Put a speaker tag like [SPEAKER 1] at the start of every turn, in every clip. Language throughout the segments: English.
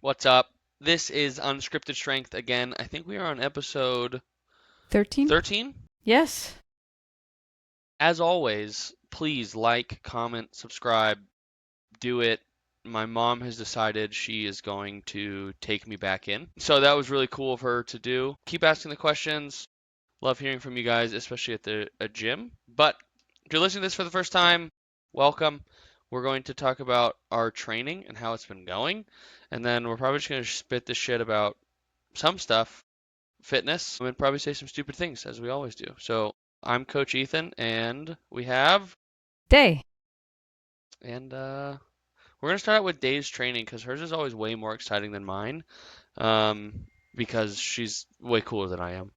[SPEAKER 1] What's up? This is Unscripted Strength again. I think we are on episode
[SPEAKER 2] 13?
[SPEAKER 1] 13.
[SPEAKER 2] Yes.
[SPEAKER 1] As always, please like, comment, subscribe, do it. My mom has decided she is going to take me back in. So that was really cool of her to do. Keep asking the questions. Love hearing from you guys, especially at the gym. But if you're listening to this for the first time, welcome. We're going to talk about our training and how it's been going. And then we're probably just going to spit the shit about some stuff fitness and probably say some stupid things as we always do. So I'm Coach Ethan, and we have
[SPEAKER 2] Day.
[SPEAKER 1] and we're gonna start out with Dave's training because hers is always way more exciting than mine, um, because she's way cooler than I am.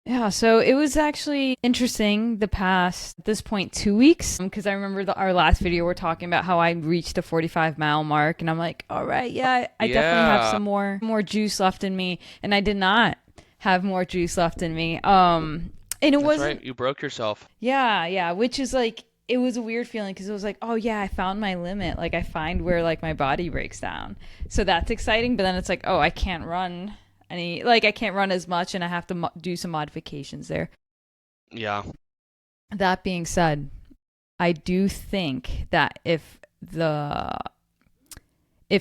[SPEAKER 2] Yeah, so it was actually interesting the past, at this point, 2 weeks. Because I remember our last video, we're talking about how I reached the 45-mile mark. And I'm like, all right, yeah, I definitely have
[SPEAKER 1] Yeah,
[SPEAKER 2] some more juice left in me. And I did not have more juice left in me. And it
[SPEAKER 1] that's right.
[SPEAKER 2] wasn't,
[SPEAKER 1] You broke yourself.
[SPEAKER 2] yeah, which is like, it was a weird feeling because it was like, oh yeah, I found my limit. Like I find where like my body breaks down. So that's exciting. But then it's like, oh, I can't run I can't run as much and I have to do some modifications there.
[SPEAKER 1] Yeah,
[SPEAKER 2] That being said, I do think that if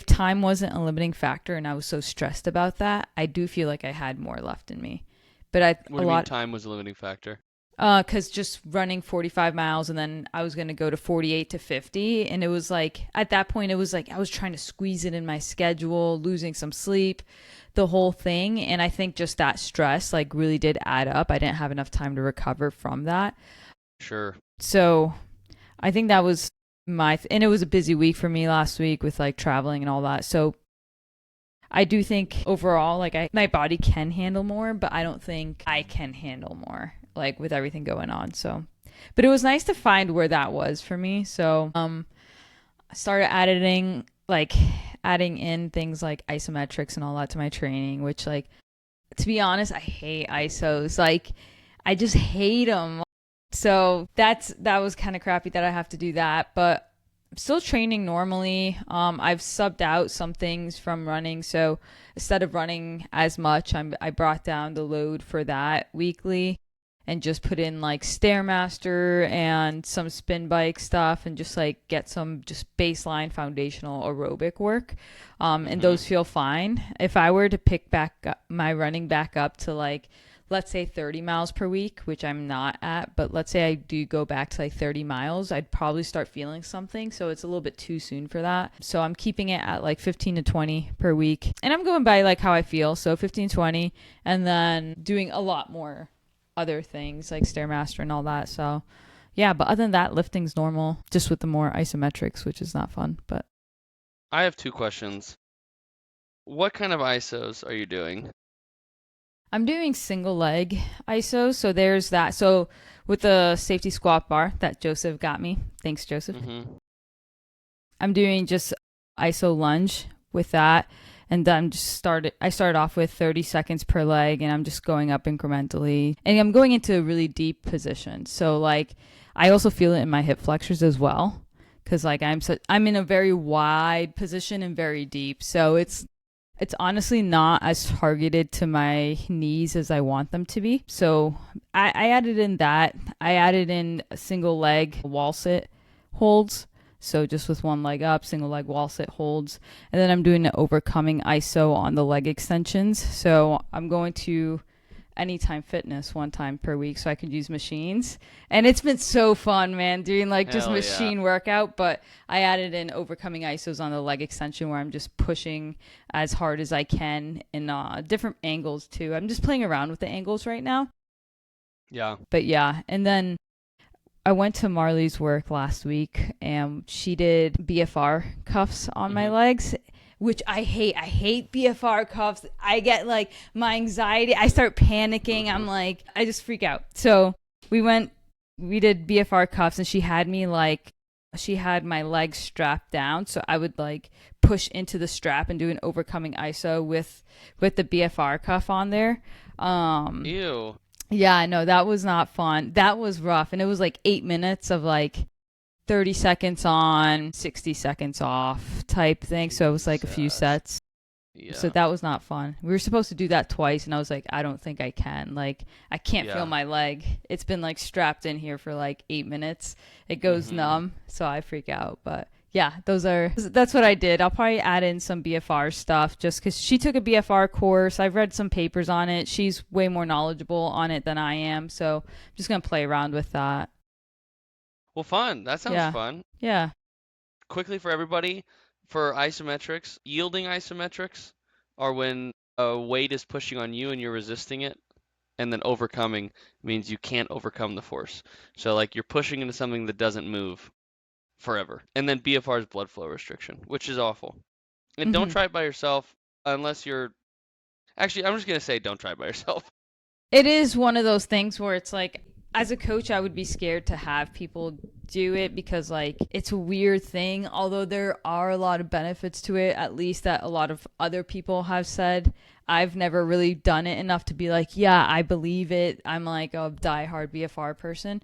[SPEAKER 2] time wasn't a limiting factor and I was so stressed about that, I do feel like I had more left in me. But
[SPEAKER 1] what do
[SPEAKER 2] a
[SPEAKER 1] you mean
[SPEAKER 2] lot
[SPEAKER 1] time was a limiting factor?
[SPEAKER 2] because just running 45 miles and then I was going to go to 48 to 50. And it was like, at that point, it was like I was trying to squeeze it in my schedule, losing some sleep, the whole thing. And I think just that stress like really did add up. I didn't have enough time to recover from that.
[SPEAKER 1] Sure.
[SPEAKER 2] So I think that was and it was a busy week for me last week with like traveling and all that. So I do think overall, like my body can handle more, but I don't think I can handle more, like with everything going on. So, but it was nice to find where that was for me. So, I started adding in things like isometrics and all that to my training, which like, to be honest, I hate isos. Like, I just hate them. So that was kind of crappy that I have to do that, but I'm still training normally. I've subbed out some things from running, so instead of running as much, I brought down the load for that weekly and just put in like Stairmaster and some spin bike stuff and just like get some just baseline foundational aerobic work. And
[SPEAKER 1] Mm-hmm.
[SPEAKER 2] those feel fine. If I were to pick back up my running back up to like let's say 30 miles per week, which I'm not at, but let's say I do go back to like 30 miles, I'd probably start feeling something. So it's a little bit too soon for that. So I'm keeping it at like 15 to 20 per week. And I'm going by like how I feel. So 15, 20, and then doing a lot more other things like Stairmaster and all that. So yeah, but other than that, lifting's normal, just with the more isometrics, which is not fun. But
[SPEAKER 1] I have two questions. What kind of ISOs are you doing?
[SPEAKER 2] I'm doing single leg ISO, so there's that. So with the safety squat bar that Joseph got me, thanks Joseph.
[SPEAKER 1] Mm-hmm.
[SPEAKER 2] I'm doing just ISO lunge with that, and then I started off with 30 seconds per leg, and I'm just going up incrementally, and I'm going into a really deep position. So like I also feel it in my hip flexors as well, because like I'm in a very wide position and very deep. So it's honestly not as targeted to my knees as I want them to be. So I added in that. I added in a single leg wall sit holds. So just with one leg up, single leg wall sit holds. And then I'm doing an overcoming ISO on the leg extensions. So I'm going to Anytime Fitness one time per week so I could use machines. And it's been so fun, man, doing like just
[SPEAKER 1] Hell yeah.
[SPEAKER 2] machine workout. But I added in overcoming ISOs on the leg extension where I'm just pushing as hard as I can in different angles too. I'm just playing around with the angles right now.
[SPEAKER 1] Yeah.
[SPEAKER 2] But yeah, and then I went to Marley's work last week and she did BFR cuffs on my
[SPEAKER 1] Mm-hmm.
[SPEAKER 2] legs, which I hate. I hate BFR cuffs. I get like my anxiety. I start panicking. I'm like, I just freak out. So we did BFR cuffs and she had my legs strapped down. So I would like push into the strap and do an overcoming ISO with the BFR cuff on there.
[SPEAKER 1] Ew.
[SPEAKER 2] Yeah, I know that was not fun. That was rough. And it was like 8 minutes of like 30 seconds on, 60 seconds off type thing. So it was like a few
[SPEAKER 1] Jesus.
[SPEAKER 2] sets. So
[SPEAKER 1] Yeah.
[SPEAKER 2] that was not fun. We were supposed to do that twice, and I was like, I don't think I can. Like, I can't feel
[SPEAKER 1] Yeah.
[SPEAKER 2] my leg. It's been like strapped in here for like 8 minutes. It goes
[SPEAKER 1] Mhm.
[SPEAKER 2] numb, so I freak out. But yeah, that's what I did. I'll probably add in some BFR stuff just because she took a BFR course. I've read some papers on it. She's way more knowledgeable on it than I am, so I'm just gonna play around with that.
[SPEAKER 1] Well, fun. That sounds
[SPEAKER 2] Yeah,
[SPEAKER 1] fun.
[SPEAKER 2] yeah.
[SPEAKER 1] Quickly for everybody, for isometrics, yielding isometrics are when a weight is pushing on you and you're resisting it, and then overcoming means you can't overcome the force. So like you're pushing into something that doesn't move forever. And then BFR is blood flow restriction, which is awful. And don't
[SPEAKER 2] Hmm.
[SPEAKER 1] try it by yourself unless you're actually I'm just gonna say don't try it by yourself.
[SPEAKER 2] It is one of those things where it's like, as a coach, I would be scared to have people do it because, like, it's a weird thing. Although there are a lot of benefits to it, at least that a lot of other people have said. I've never really done it enough to be like, yeah, I believe it. I'm like a diehard BFR person.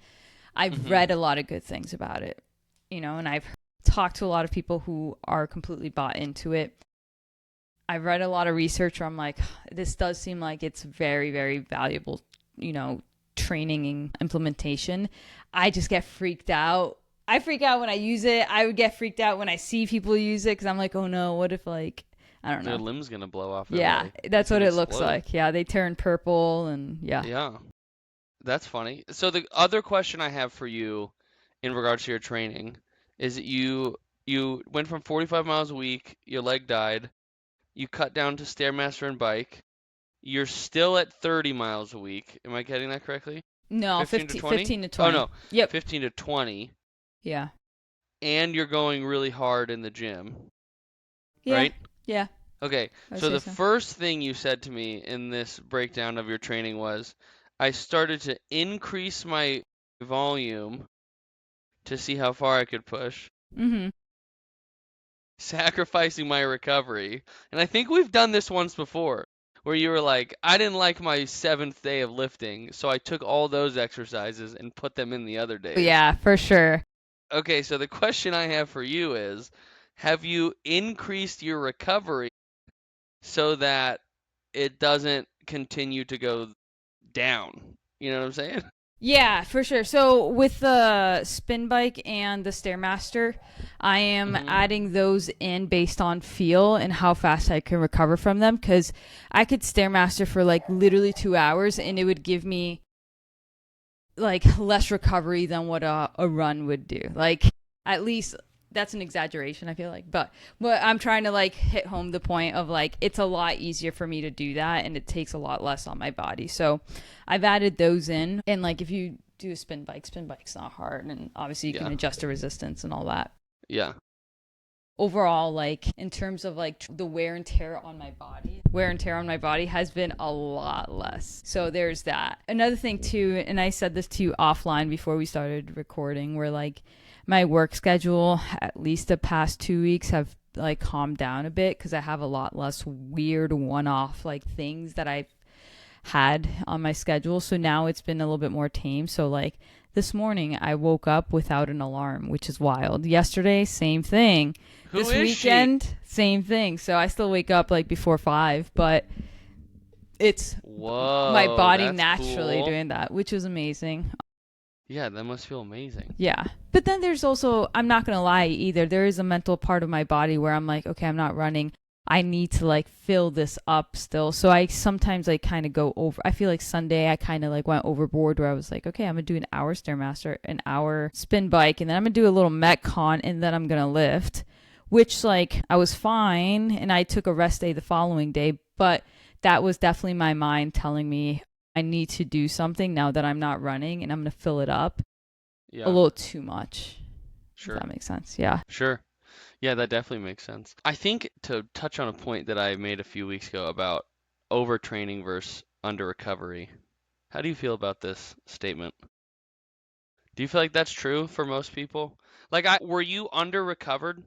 [SPEAKER 2] I've
[SPEAKER 1] Hmm.
[SPEAKER 2] read a lot of good things about it, and I've talked to a lot of people who are completely bought into it. I've read a lot of research where I'm like, this does seem like it's very, very valuable, you know, training and implementation. I just get freaked out. I freak out when I use it. I would get freaked out when I see people use it because I'm like, oh no, what if, like, I don't
[SPEAKER 1] Their
[SPEAKER 2] know.
[SPEAKER 1] limb's gonna blow off their
[SPEAKER 2] Yeah,
[SPEAKER 1] leg. It's
[SPEAKER 2] that's what
[SPEAKER 1] gonna
[SPEAKER 2] it looks
[SPEAKER 1] explode.
[SPEAKER 2] like. Yeah, they turn purple and yeah.
[SPEAKER 1] Yeah, that's funny. So the other question I have for you in regards to your training is that you went from 45 miles a week, your leg died, you cut down to Stairmaster and bike. You're still at 30 miles a week. Am I getting that correctly?
[SPEAKER 2] No,
[SPEAKER 1] 15 to
[SPEAKER 2] 15,
[SPEAKER 1] 20?
[SPEAKER 2] 15 to
[SPEAKER 1] Oh
[SPEAKER 2] 20.
[SPEAKER 1] no,
[SPEAKER 2] Yep.
[SPEAKER 1] 15 to 20.
[SPEAKER 2] Yeah.
[SPEAKER 1] And you're going really hard in the gym,
[SPEAKER 2] Yeah.
[SPEAKER 1] right?
[SPEAKER 2] Yeah.
[SPEAKER 1] Okay,
[SPEAKER 2] I would
[SPEAKER 1] so
[SPEAKER 2] say
[SPEAKER 1] the
[SPEAKER 2] so.
[SPEAKER 1] first thing you said to me in this breakdown of your training was I started to increase my volume to see how far I could push,
[SPEAKER 2] Mm-hmm.
[SPEAKER 1] sacrificing my recovery. And I think we've done this once before, where you were like, I didn't like my seventh day of lifting, so I took all those exercises and put them in the other days.
[SPEAKER 2] Yeah, for sure.
[SPEAKER 1] Okay, so the question I have for you is, have you increased your recovery so that it doesn't continue to go down? You know what I'm saying?
[SPEAKER 2] Yeah, for sure. So with the spin bike and the Stairmaster, I am
[SPEAKER 1] Hmm.
[SPEAKER 2] adding those in based on feel and how fast I can recover from them. Because I could Stairmaster for like literally 2 hours and it would give me like less recovery than what a run would do. Like at least that's an exaggeration, I feel like. But I'm trying to like hit home the point of like it's a lot easier for me to do that and it takes a lot less on my body. So I've added those in. And like if you do a spin bike's not hard and obviously you can
[SPEAKER 1] Yeah.
[SPEAKER 2] adjust the resistance and all that.
[SPEAKER 1] Yeah.
[SPEAKER 2] Overall, like in terms of like the wear and tear on my body has been a lot less. So there's that. Another thing too, and I said this to you offline before we started recording, where like my work schedule at least the past 2 weeks have like calmed down a bit because I have a lot less weird one-off like things that I've had on my schedule. So now it's been a little bit more tame. So like this morning I woke up without an alarm, which is wild. Yesterday, same thing.
[SPEAKER 1] Who
[SPEAKER 2] This
[SPEAKER 1] is she?
[SPEAKER 2] weekend, same thing. So I still wake up like before 5, but it's my
[SPEAKER 1] Whoa,
[SPEAKER 2] body
[SPEAKER 1] that's
[SPEAKER 2] naturally
[SPEAKER 1] cool.
[SPEAKER 2] doing that, which is amazing.
[SPEAKER 1] Yeah, that must feel amazing.
[SPEAKER 2] Yeah. But then there's also, I'm not going to lie either. There is a mental part of my body where I'm like, okay, I'm not running. I need to like fill this up still. So I sometimes like kind of go over. I feel like Sunday I kind of like went overboard where I was like, okay, I'm going to do an hour Stairmaster, an hour spin bike, and then I'm going to do a little Metcon and then I'm going to lift, which like I was fine. And I took a rest day the following day. But that was definitely my mind telling me I need to do something now that I'm not running and I'm going to fill it up a
[SPEAKER 1] Yeah,
[SPEAKER 2] little too much. If
[SPEAKER 1] sure.
[SPEAKER 2] that makes sense. Yeah.
[SPEAKER 1] Sure. Yeah, that definitely makes sense. I think to touch on a point that I made a few weeks ago about overtraining versus under recovery. How do you feel about this statement? Do you feel like that's true for most people? Like were you under recovered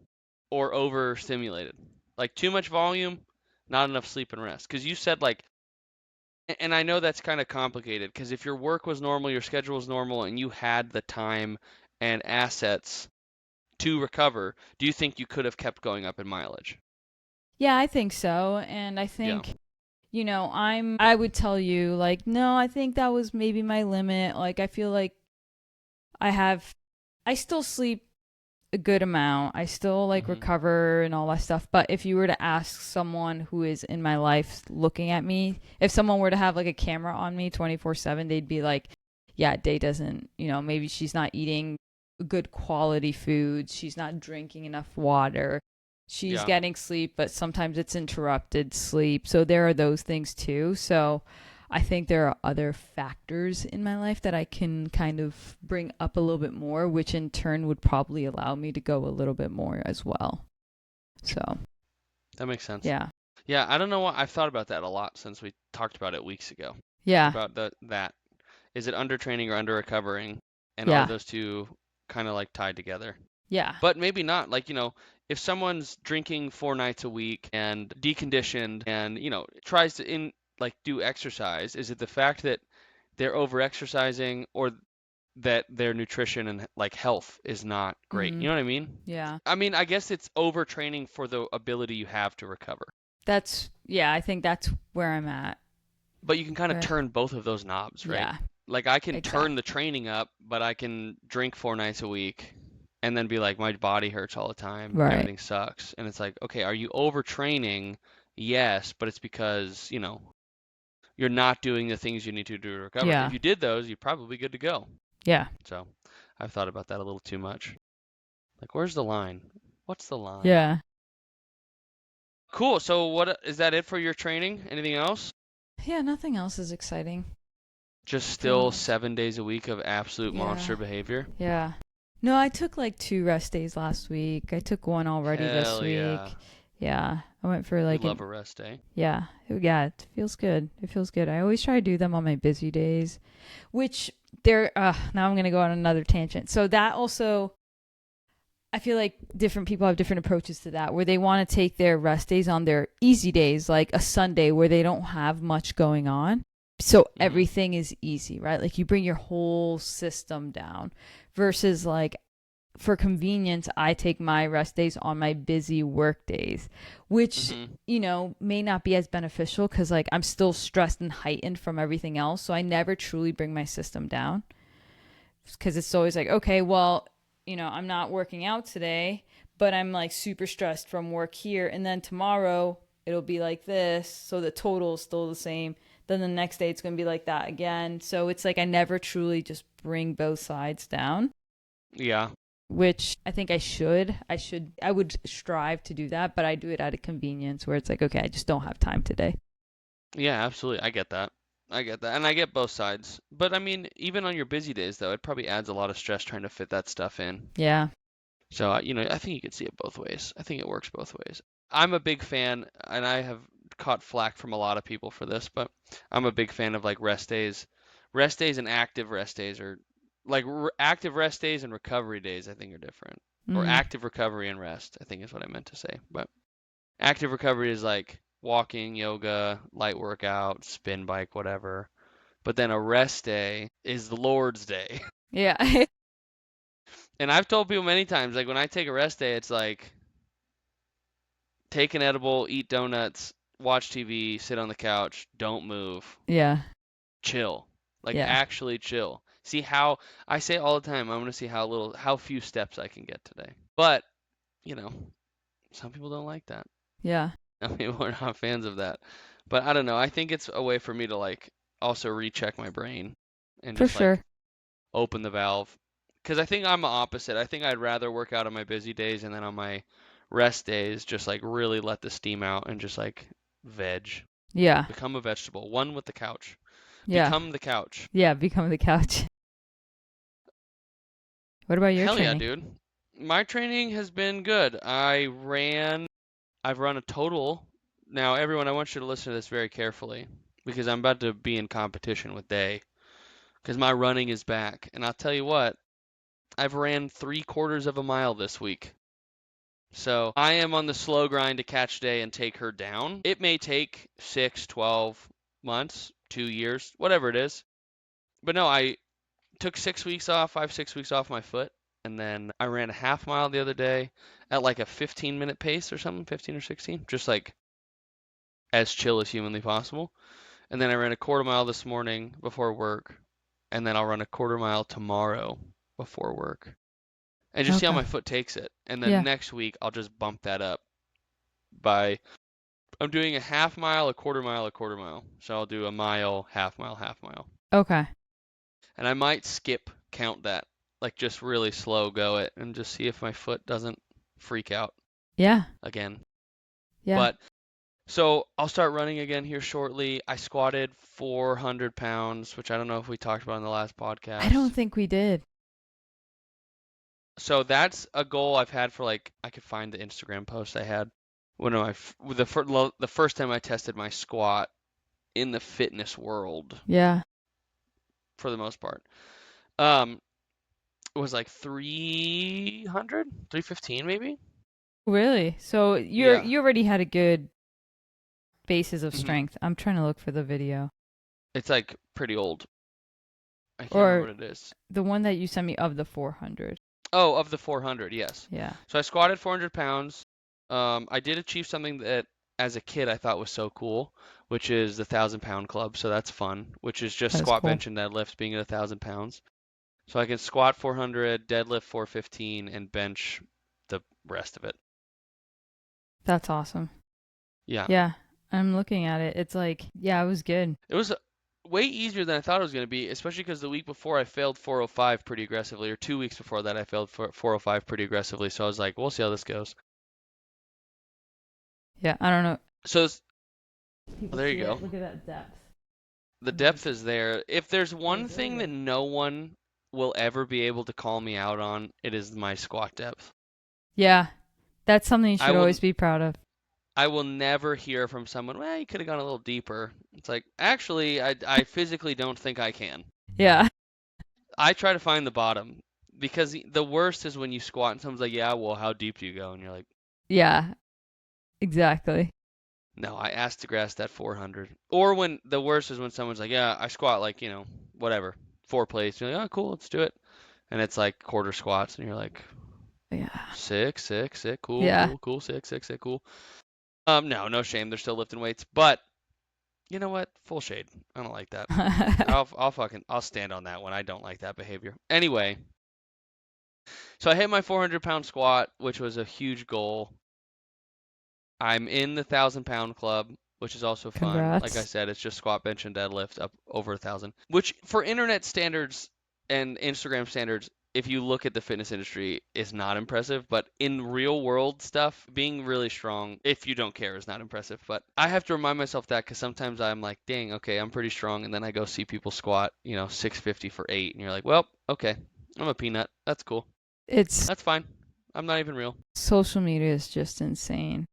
[SPEAKER 1] or overstimulated? Like too much volume, not enough sleep and rest. Because you said like and I know that's kind of complicated because if your work was normal, your schedule was normal, and you had the time and assets to recover, do you think you could have kept going up in mileage?
[SPEAKER 2] Yeah, I think so. And I
[SPEAKER 1] Yeah.
[SPEAKER 2] think, I would tell you, like, no, I think that was maybe my limit. Like, I feel like I have, I still sleep a good amount. I still like
[SPEAKER 1] Hmm.
[SPEAKER 2] recover and all that stuff. But if you were to ask someone who is in my life looking at me, if someone were to have like a camera on me 24/7, they'd be like, yeah, Day doesn't, maybe she's not eating good quality food. She's not drinking enough water. She's
[SPEAKER 1] Yeah.
[SPEAKER 2] getting sleep, but sometimes it's interrupted sleep. So there are those things too. So I think there are other factors in my life that I can kind of bring up a little bit more, which in turn would probably allow me to go a little bit more as well. So,
[SPEAKER 1] That makes sense.
[SPEAKER 2] yeah.
[SPEAKER 1] Yeah, I don't know what I've thought about that a lot since we talked about it weeks ago.
[SPEAKER 2] Yeah.
[SPEAKER 1] About that. Is it undertraining or under recovering? And are
[SPEAKER 2] Yeah.
[SPEAKER 1] those two kind of like tied together?
[SPEAKER 2] Yeah.
[SPEAKER 1] But maybe not. Like, if someone's drinking 4 nights a week and deconditioned and, tries to do exercise, is it the fact that they're over exercising or that their nutrition and like health is not great?
[SPEAKER 2] Mm-hmm.
[SPEAKER 1] You know what I mean?
[SPEAKER 2] Yeah.
[SPEAKER 1] I mean, I guess it's overtraining for the ability you have to recover.
[SPEAKER 2] Yeah, I think that's where I'm at.
[SPEAKER 1] But you can kind of
[SPEAKER 2] Where,
[SPEAKER 1] turn both of those knobs, right?
[SPEAKER 2] yeah,
[SPEAKER 1] Like I can turn the
[SPEAKER 2] exactly.
[SPEAKER 1] training up, but I can drink 4 nights a week and then be like, my body hurts all the time.
[SPEAKER 2] Right.
[SPEAKER 1] Everything sucks. And it's like, okay, are you overtraining? Yes, but it's because, you're not doing the things you need to do to recover. If
[SPEAKER 2] Yeah.
[SPEAKER 1] you did those, you'd probably be good to go.
[SPEAKER 2] Yeah.
[SPEAKER 1] So I've thought about that a little too much. Like, where's the line? What's the line?
[SPEAKER 2] Yeah.
[SPEAKER 1] Cool. So what is that it for your training? Anything else?
[SPEAKER 2] Yeah, nothing else is exciting
[SPEAKER 1] Just
[SPEAKER 2] for the
[SPEAKER 1] still
[SPEAKER 2] most.
[SPEAKER 1] 7 days a week of absolute
[SPEAKER 2] Yeah.
[SPEAKER 1] monster behavior?
[SPEAKER 2] Yeah. No, I took like 2 rest days last week. I took one already this
[SPEAKER 1] Hell yeah.
[SPEAKER 2] week. Yeah. I went for
[SPEAKER 1] We
[SPEAKER 2] like
[SPEAKER 1] love
[SPEAKER 2] an
[SPEAKER 1] a rest day.
[SPEAKER 2] yeah, it feels good. It feels good. I always try to do them on my busy days, which they're now I'm going to go on another tangent. So that also I feel like different people have different approaches to that where they want to take their rest days on their easy days like a Sunday where they don't have much going on. So
[SPEAKER 1] Hmm.
[SPEAKER 2] everything is easy, right? Like you bring your whole system down versus like for convenience, I take my rest days on my busy work days, which,
[SPEAKER 1] Hmm.
[SPEAKER 2] may not be as beneficial because, like, I'm still stressed and heightened from everything else. So I never truly bring my system down because it's always like, okay, well, I'm not working out today, but I'm like super stressed from work here. And then tomorrow it'll be like this. So the total is still the same. Then the next day it's going to be like that again. So it's like I never truly just bring both sides down,
[SPEAKER 1] Yeah.
[SPEAKER 2] which I think I would strive to do that, but I do it out of convenience where it's like, okay, I just don't have time today.
[SPEAKER 1] Yeah, absolutely. I get that. I get that. And I get both sides. But I mean, even on your busy days, though, it probably adds a lot of stress trying to fit that stuff in.
[SPEAKER 2] Yeah.
[SPEAKER 1] So, I think you could see it both ways. I think it works both ways. I'm a big fan, and I have caught flack from a lot of people for this, but I'm a big fan of like rest days. Rest days and active rest days are like active rest days and recovery days, I think are different. Or
[SPEAKER 2] Mm.
[SPEAKER 1] active recovery and rest, I think is what I meant to say. But active recovery is like walking, yoga, light workout, spin bike, whatever. But then a rest day is the Lord's day.
[SPEAKER 2] Yeah.
[SPEAKER 1] And I've told people many times, like when I take a rest day, it's like take an edible, eat donuts, watch TV, sit on the couch, don't move,
[SPEAKER 2] Yeah.
[SPEAKER 1] chill. Like
[SPEAKER 2] Yeah.
[SPEAKER 1] actually chill. See how I say all the time, I'm gonna see how few steps I can get today. But, you know, some people don't like that.
[SPEAKER 2] Yeah.
[SPEAKER 1] Some people are not fans of that. But I don't know. I think it's a way for me to like also recheck my brain and
[SPEAKER 2] For
[SPEAKER 1] just like
[SPEAKER 2] sure.
[SPEAKER 1] open the valve. Because I think I'm the opposite. I think I'd rather work out on my busy days and then on my rest days just like really let the steam out and just like veg.
[SPEAKER 2] Yeah.
[SPEAKER 1] Become a vegetable. One with the couch.
[SPEAKER 2] Yeah.
[SPEAKER 1] Become the couch.
[SPEAKER 2] Yeah. Become the couch. What about your
[SPEAKER 1] Hell yeah,
[SPEAKER 2] training?
[SPEAKER 1] dude. My training has been good. I've run a total. Now, everyone, I want you to listen to this very carefully because I'm about to be in competition with Day because my running is back. And I'll tell you what, I've ran 3/4 of a mile this week. So I am on the slow grind to catch Day and take her down. It may take 6, 12 months, 2 years, whatever it is. But no, I took 6 weeks off, 5, 6 weeks off my foot. And then I ran a half mile the other day at like a 15-minute pace or something, 15 or 16, just like as chill as humanly possible. And then I ran a quarter mile this morning before work, and then I'll run a quarter mile tomorrow before work. And just see how
[SPEAKER 2] Okay.
[SPEAKER 1] my foot takes it. And then
[SPEAKER 2] Yeah.
[SPEAKER 1] next week I'll just bump that up by I'm doing a half mile, a quarter mile, a quarter mile. So I'll do a mile, half mile, half mile.
[SPEAKER 2] Okay.
[SPEAKER 1] And I might skip count that, like just really slow go it and just see if my foot doesn't freak out
[SPEAKER 2] Yeah.
[SPEAKER 1] again.
[SPEAKER 2] Yeah.
[SPEAKER 1] But so I'll start running again here shortly. I squatted 400 pounds, which I don't know if we talked about in the last
[SPEAKER 2] I don't
[SPEAKER 1] podcast.
[SPEAKER 2] think we did.
[SPEAKER 1] So that's a goal I've had for like I could find the Instagram post I had when the first time I tested my squat in the fitness world
[SPEAKER 2] Yeah.
[SPEAKER 1] for the most part. Um, it was like 300, 315 maybe.
[SPEAKER 2] Really? So
[SPEAKER 1] Yeah.
[SPEAKER 2] you already had a good basis of
[SPEAKER 1] hmm
[SPEAKER 2] strength. I'm trying to look for the video.
[SPEAKER 1] It's like pretty old. I can't remember
[SPEAKER 2] Or
[SPEAKER 1] what it is.
[SPEAKER 2] the one that you sent me of the 400.
[SPEAKER 1] Oh, of the 400, yes.
[SPEAKER 2] Yeah.
[SPEAKER 1] So I squatted 400 pounds. I did achieve something that as a kid I thought was so cool, which is the 1,000 pound club. So that's fun, which is just
[SPEAKER 2] That is
[SPEAKER 1] squat,
[SPEAKER 2] cool.
[SPEAKER 1] bench, and deadlift being at 1,000 pounds. So I can squat 400, deadlift 415, and bench the rest of it.
[SPEAKER 2] That's awesome.
[SPEAKER 1] Yeah.
[SPEAKER 2] Yeah. I'm looking at it. It's like, yeah, it was good.
[SPEAKER 1] It was way easier than I thought it was going to be, especially because the week before I failed 405 pretty aggressively, or 2 weeks before that I failed 405 pretty aggressively. So I was like, we'll see how this goes.
[SPEAKER 2] Yeah. I don't know.
[SPEAKER 1] So
[SPEAKER 2] People
[SPEAKER 1] there you
[SPEAKER 2] see
[SPEAKER 1] go.
[SPEAKER 2] it. Look at that depth.
[SPEAKER 1] The
[SPEAKER 2] Amazing.
[SPEAKER 1] depth is there. If there's
[SPEAKER 2] There,
[SPEAKER 1] one
[SPEAKER 2] there we
[SPEAKER 1] thing that
[SPEAKER 2] go.
[SPEAKER 1] no one will ever be able to call me out on, it is my squat depth.
[SPEAKER 2] Yeah. That's something you
[SPEAKER 1] I
[SPEAKER 2] should
[SPEAKER 1] will
[SPEAKER 2] always be proud of.
[SPEAKER 1] I will never hear from someone, well, you could have gone a little deeper. It's like, actually, I physically don't think I can.
[SPEAKER 2] Yeah.
[SPEAKER 1] I try to find the bottom because the worst is when you squat and someone's like, yeah, well, how deep do you go? And you're like,
[SPEAKER 2] Yeah. Exactly.
[SPEAKER 1] no, I asked to grass that 400. Or when the worst is when someone's like, yeah, I squat like, whatever, 4 plates. You're like, oh, cool, let's do it. And it's like quarter squats, and you're like,
[SPEAKER 2] Yeah.
[SPEAKER 1] sick, sick, sick, cool,
[SPEAKER 2] Yeah.
[SPEAKER 1] cool, cool, sick, sick, sick, cool. No, no shame. They're still lifting weights, but you know what? Full shade. I don't like that. I'll stand on that one. I don't like that behavior. Anyway, so I hit my 400-pound squat, which was a huge goal. I'm in the 1,000-pound club, which is also fun. Like I
[SPEAKER 2] Congrats.
[SPEAKER 1] said, it's just squat, bench, and deadlift up over 1,000, which for internet standards and Instagram standards, if you look at the fitness industry, is not impressive. But in real world stuff, being really strong, if you don't care, is not impressive. But I have to remind myself that because sometimes I'm like, dang, okay, I'm pretty strong. And then I go see people squat, 650 for 8. And you're like, well, okay, I'm a peanut. That's cool.
[SPEAKER 2] It's
[SPEAKER 1] That's fine. I'm not even real.
[SPEAKER 2] social media is just insane.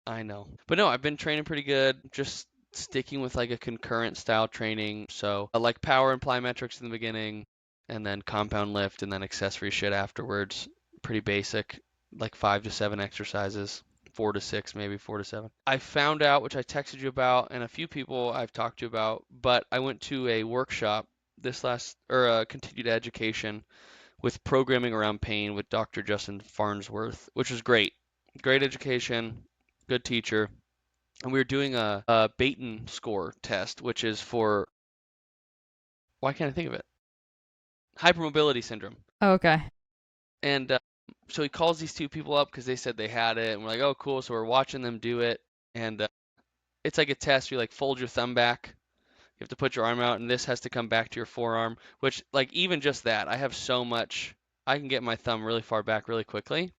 [SPEAKER 1] I know. But no, I've been training pretty good. Just sticking with like a concurrent style training. So I like power and plyometrics in the beginning, and then compound lift, and then accessory shit afterwards. Pretty basic, like 5 to 7 exercises, 4 to 6, maybe 4 to 7. I found out, which I texted you about, and a few people I've talked to about, but I went to a workshop or a continued education with programming around pain with Dr. Justin Farnsworth, which was great. Great education, good teacher. And we were doing a Baton score test, which is for, why can't I think of it? Hypermobility syndrome.
[SPEAKER 2] Okay.
[SPEAKER 1] And so he calls these two people up because they said they had it. And we're like, oh, cool. So we're watching them do it. And it's like a test. You like fold your thumb back. You have to put your arm out, and this has to come back to your forearm, which, like, even just that, I have so much, I can get my thumb really far back really quickly.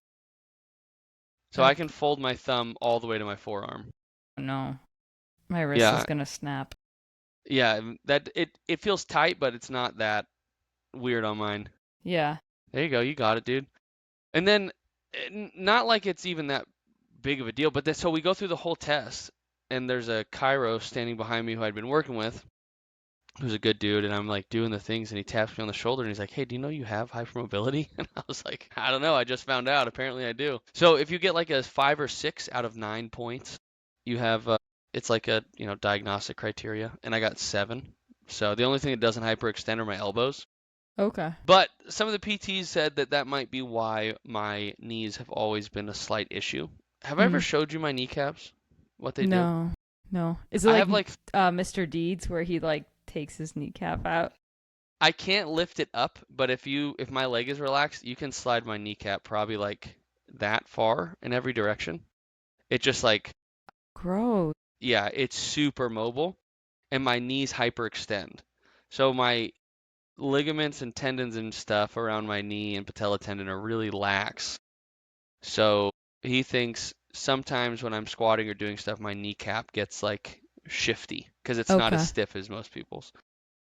[SPEAKER 1] So I
[SPEAKER 2] That
[SPEAKER 1] can fold my thumb all the way to my forearm.
[SPEAKER 2] no. My wrist is
[SPEAKER 1] Yeah,
[SPEAKER 2] gonna snap.
[SPEAKER 1] yeah, that it feels tight, but it's not that weird on mine.
[SPEAKER 2] Yeah.
[SPEAKER 1] There you go, you got it, dude. And then not like it's even that big of a deal, but so we go through the whole test, and there's a chiro standing behind me who I'd been working with, who's a good dude, and I'm like doing the things, and he taps me on the shoulder, and he's like, "Hey, do you know you have hypermobility?" And I was like, "I don't know, I just found out. Apparently, I do." So if you get like a 5 or 6 out of 9 points, you have it's like a diagnostic criteria, and I got 7. So the only thing that doesn't hyperextend are my elbows.
[SPEAKER 2] Okay.
[SPEAKER 1] But some of the PTs said that that might be why my knees have always been a slight issue. Have I ever
[SPEAKER 2] Mm.
[SPEAKER 1] showed you my kneecaps? What they do?
[SPEAKER 2] No. No. Is it
[SPEAKER 1] I
[SPEAKER 2] like
[SPEAKER 1] have like
[SPEAKER 2] Mr. Deeds where he like takes his kneecap out?
[SPEAKER 1] I can't lift it up, but if my leg is relaxed, you can slide my kneecap probably like that far in every direction. It just like
[SPEAKER 2] Gross.
[SPEAKER 1] yeah, it's super mobile and my knees hyperextend. So my ligaments and tendons and stuff around my knee and patella tendon are really lax. So he thinks sometimes when I'm squatting or doing stuff, my kneecap gets like shifty because it's not as
[SPEAKER 2] Okay.
[SPEAKER 1] stiff as most people's,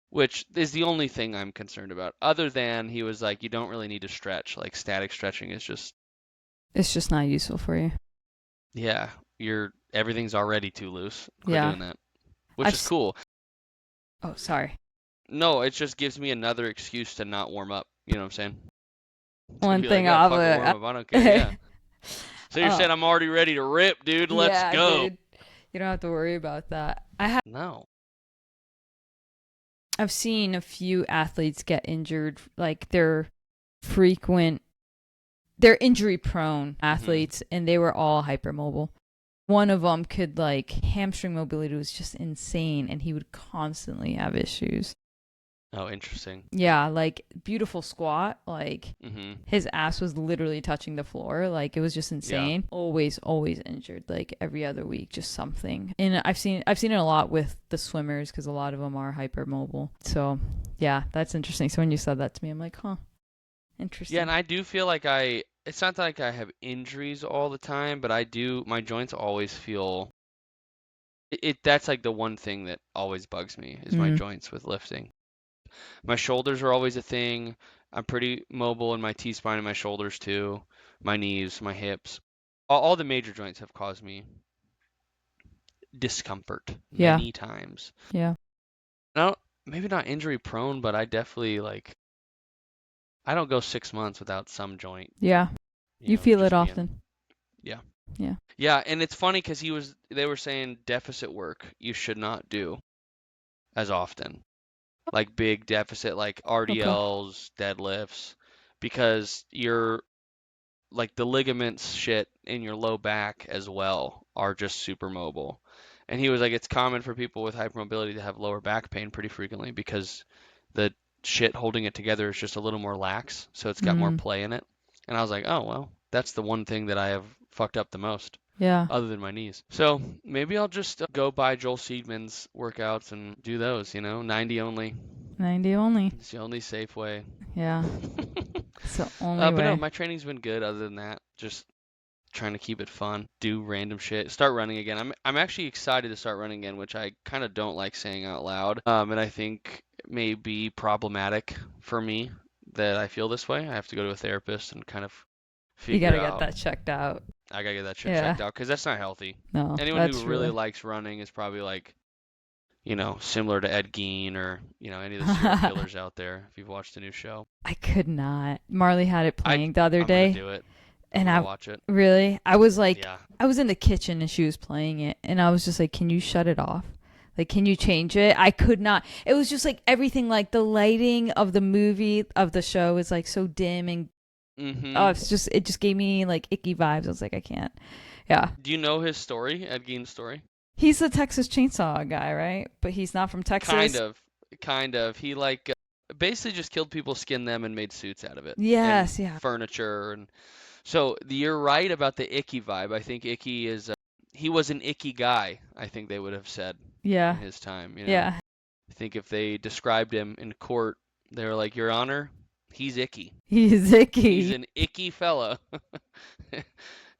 [SPEAKER 1] which is the only thing I'm concerned about. Other than he was like, you don't really need to stretch. Like static stretching is just,
[SPEAKER 2] It's just not useful for you.
[SPEAKER 1] yeah, everything's already too loose. Quit
[SPEAKER 2] Yeah.
[SPEAKER 1] doing that, which
[SPEAKER 2] I've
[SPEAKER 1] is
[SPEAKER 2] s-
[SPEAKER 1] cool.
[SPEAKER 2] Oh, sorry.
[SPEAKER 1] No, it just gives me another excuse to not warm up. You know what I'm saying? To
[SPEAKER 2] One
[SPEAKER 1] be like,
[SPEAKER 2] thing
[SPEAKER 1] oh,
[SPEAKER 2] off
[SPEAKER 1] fuck a warm up. I don't care.
[SPEAKER 2] it.
[SPEAKER 1] Yeah. So you're
[SPEAKER 2] Oh,
[SPEAKER 1] saying I'm already ready to rip, dude. Let's
[SPEAKER 2] yeah,
[SPEAKER 1] go.
[SPEAKER 2] dude. You don't have to worry about that.
[SPEAKER 1] No.
[SPEAKER 2] I've seen a few athletes get injured, like frequent they're injury prone
[SPEAKER 1] Hmm.
[SPEAKER 2] athletes, and they were all hypermobile. One of them could like hamstring mobility was just insane, and he would constantly have issues.
[SPEAKER 1] Oh, interesting.
[SPEAKER 2] Yeah, like beautiful squat, like
[SPEAKER 1] Hmm.
[SPEAKER 2] his ass was literally touching the floor, like it was just
[SPEAKER 1] Yeah.
[SPEAKER 2] insane. Always injured, like every other week, just something. And I've seen it a lot with the swimmers because a lot of them are hypermobile. So yeah, that's interesting. So when you said that to me, I'm like, huh,
[SPEAKER 1] Yeah, and
[SPEAKER 2] interesting.
[SPEAKER 1] I do feel like it's not like I have injuries all the time, but my joints always feel, that's like the one thing that always bugs me is my
[SPEAKER 2] Mm,
[SPEAKER 1] joints with lifting. My shoulders are always a thing. I'm pretty mobile in my T-spine and my shoulders too, my knees, my hips. All the major joints have caused me discomfort
[SPEAKER 2] yeah,
[SPEAKER 1] many times.
[SPEAKER 2] yeah,
[SPEAKER 1] Now, maybe not injury prone, but I definitely like I don't go 6 months without some joint,
[SPEAKER 2] yeah. You feel it
[SPEAKER 1] just being,
[SPEAKER 2] often.
[SPEAKER 1] yeah.
[SPEAKER 2] Yeah.
[SPEAKER 1] Yeah, and it's funny because they were saying deficit work you should not do as often, like big deficit, like
[SPEAKER 2] Okay.
[SPEAKER 1] RDLs, deadlifts, because you're like the ligaments shit in your low back as well are just super mobile. And he was like, it's common for people with hypermobility to have lower back pain pretty frequently because the shit holding it together is just a little more lax, so it's got more
[SPEAKER 2] Mm,
[SPEAKER 1] play in it. And I was like, oh, well, that's the one thing that I have fucked up the most,
[SPEAKER 2] yeah.
[SPEAKER 1] other than my knees. So maybe I'll just go buy Joel Seedman's workouts and do those, 90 only.
[SPEAKER 2] 90 only.
[SPEAKER 1] It's the only safe way.
[SPEAKER 2] Yeah. It's the only
[SPEAKER 1] But no,
[SPEAKER 2] way.
[SPEAKER 1] my training's been good other than that. Just trying to keep it fun, do random shit, start running again. I'm actually excited to start running again, which I kind of don't like saying out loud. And I think it may be problematic for me that I feel this way. I have to go to a therapist and kind of
[SPEAKER 2] You
[SPEAKER 1] figure
[SPEAKER 2] gotta get
[SPEAKER 1] out.
[SPEAKER 2] that checked out.
[SPEAKER 1] I gotta get that shit
[SPEAKER 2] Yeah.
[SPEAKER 1] checked out because that's not healthy.
[SPEAKER 2] No,
[SPEAKER 1] Anyone who
[SPEAKER 2] that's
[SPEAKER 1] really
[SPEAKER 2] really.
[SPEAKER 1] likes running is probably like, similar to Ed Gein or, any of the serial
[SPEAKER 2] I
[SPEAKER 1] killers out there if you've watched the new show.
[SPEAKER 2] could not. Marley had it
[SPEAKER 1] I
[SPEAKER 2] playing the other
[SPEAKER 1] I'm gonna
[SPEAKER 2] day,
[SPEAKER 1] do it. I'm
[SPEAKER 2] and
[SPEAKER 1] gonna
[SPEAKER 2] I
[SPEAKER 1] watch it.
[SPEAKER 2] really, I was like,
[SPEAKER 1] Yeah.
[SPEAKER 2] I was in the kitchen and she was playing it, and I was just like, can you shut it off? Like, can you change it? I could not. It was just like everything, like the lighting of the movie, of the show is like so dim, and oh,
[SPEAKER 1] Mm-hmm.
[SPEAKER 2] it just gave me like icky vibes. I was like, I can't. Yeah.
[SPEAKER 1] Do you know his story, Ed Gein's story?
[SPEAKER 2] He's the Texas Chainsaw guy, right? But he's not from
[SPEAKER 1] Kind
[SPEAKER 2] Texas.
[SPEAKER 1] of, kind of. He like basically just killed people, skinned them, and made suits out of it and
[SPEAKER 2] Yes, yeah.
[SPEAKER 1] furniture. And so you're right about the icky vibe. I think icky is he was an icky guy. I think they would have said in
[SPEAKER 2] Yeah.
[SPEAKER 1] his time.
[SPEAKER 2] Yeah.
[SPEAKER 1] I think if they described him in court, they were like, Your Honor, he's icky.
[SPEAKER 2] He's
[SPEAKER 1] He's
[SPEAKER 2] icky.
[SPEAKER 1] an icky fella.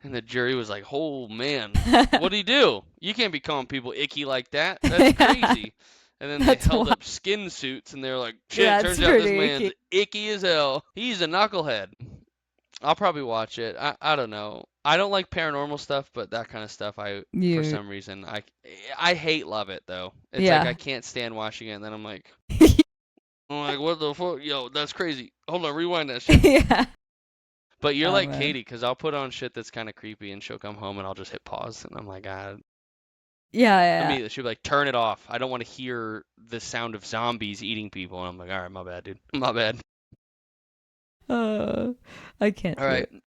[SPEAKER 1] And the jury was like, "Oh man, what'd he do? You can't be calling people icky like that. That's
[SPEAKER 2] Yeah.
[SPEAKER 1] crazy." And then they
[SPEAKER 2] That's
[SPEAKER 1] held
[SPEAKER 2] why.
[SPEAKER 1] up skin suits, and they were like, "Shit,
[SPEAKER 2] That's
[SPEAKER 1] turns out this
[SPEAKER 2] pretty
[SPEAKER 1] man's
[SPEAKER 2] icky.
[SPEAKER 1] icky as hell. He's a knucklehead." I'll probably watch it. I don't know. I don't like paranormal stuff, but that kind of stuff for
[SPEAKER 2] You.
[SPEAKER 1] some reason I hate love it though. It's like I
[SPEAKER 2] Yeah.
[SPEAKER 1] can't stand watching it, and then I'm like, what the fuck? Yo, that's crazy. Hold on, rewind that shit.
[SPEAKER 2] Yeah.
[SPEAKER 1] But you're
[SPEAKER 2] Oh
[SPEAKER 1] like
[SPEAKER 2] man.
[SPEAKER 1] Katie, because I'll put on shit that's kind of creepy, and she'll come home, and I'll just hit pause, and I'm like,
[SPEAKER 2] Yeah, yeah,
[SPEAKER 1] immediately she'll be like, turn it off. I don't want to hear the sound of zombies eating people. And I'm like, all right, my bad, dude. My bad.
[SPEAKER 2] Uh, I can't
[SPEAKER 1] All
[SPEAKER 2] do
[SPEAKER 1] right.
[SPEAKER 2] it.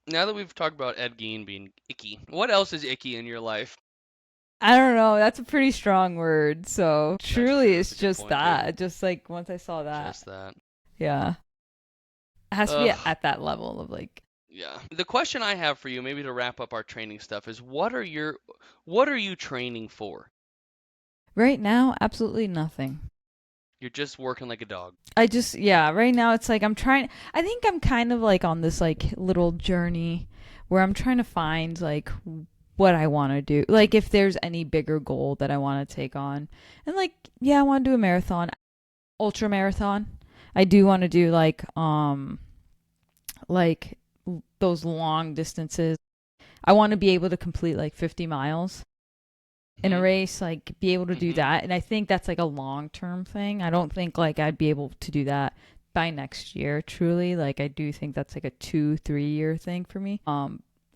[SPEAKER 1] Now that we've talked about Ed Gein being icky, what else is icky in your life?
[SPEAKER 2] I don't know. That's a pretty strong word. So
[SPEAKER 1] That's
[SPEAKER 2] truly,
[SPEAKER 1] true. That's
[SPEAKER 2] it's
[SPEAKER 1] a good
[SPEAKER 2] just
[SPEAKER 1] point, dude.
[SPEAKER 2] that. Just like once I saw that,
[SPEAKER 1] Just that.
[SPEAKER 2] yeah, it has to be
[SPEAKER 1] Ugh.
[SPEAKER 2] at that level of like,
[SPEAKER 1] Yeah. The question I have for you, maybe to wrap up our training stuff, is what are you training for?
[SPEAKER 2] right now, absolutely nothing.
[SPEAKER 1] You're just working like a dog.
[SPEAKER 2] Yeah, right now it's like I think I'm kind of like on this like little journey where I'm trying to find like what I want to do. Like if there's any bigger goal that I want to take on. And like, yeah, I want to do a marathon, ultra marathon. I do want to do like those long distances. I want to be able to complete like 50 miles in a
[SPEAKER 1] Hmm.
[SPEAKER 2] race, like be able to do
[SPEAKER 1] Hmm.
[SPEAKER 2] that. And I think that's like a long term thing. I don't think like I'd be able to do that by next year, truly. Like I do think that's like a 2-3 year thing for me.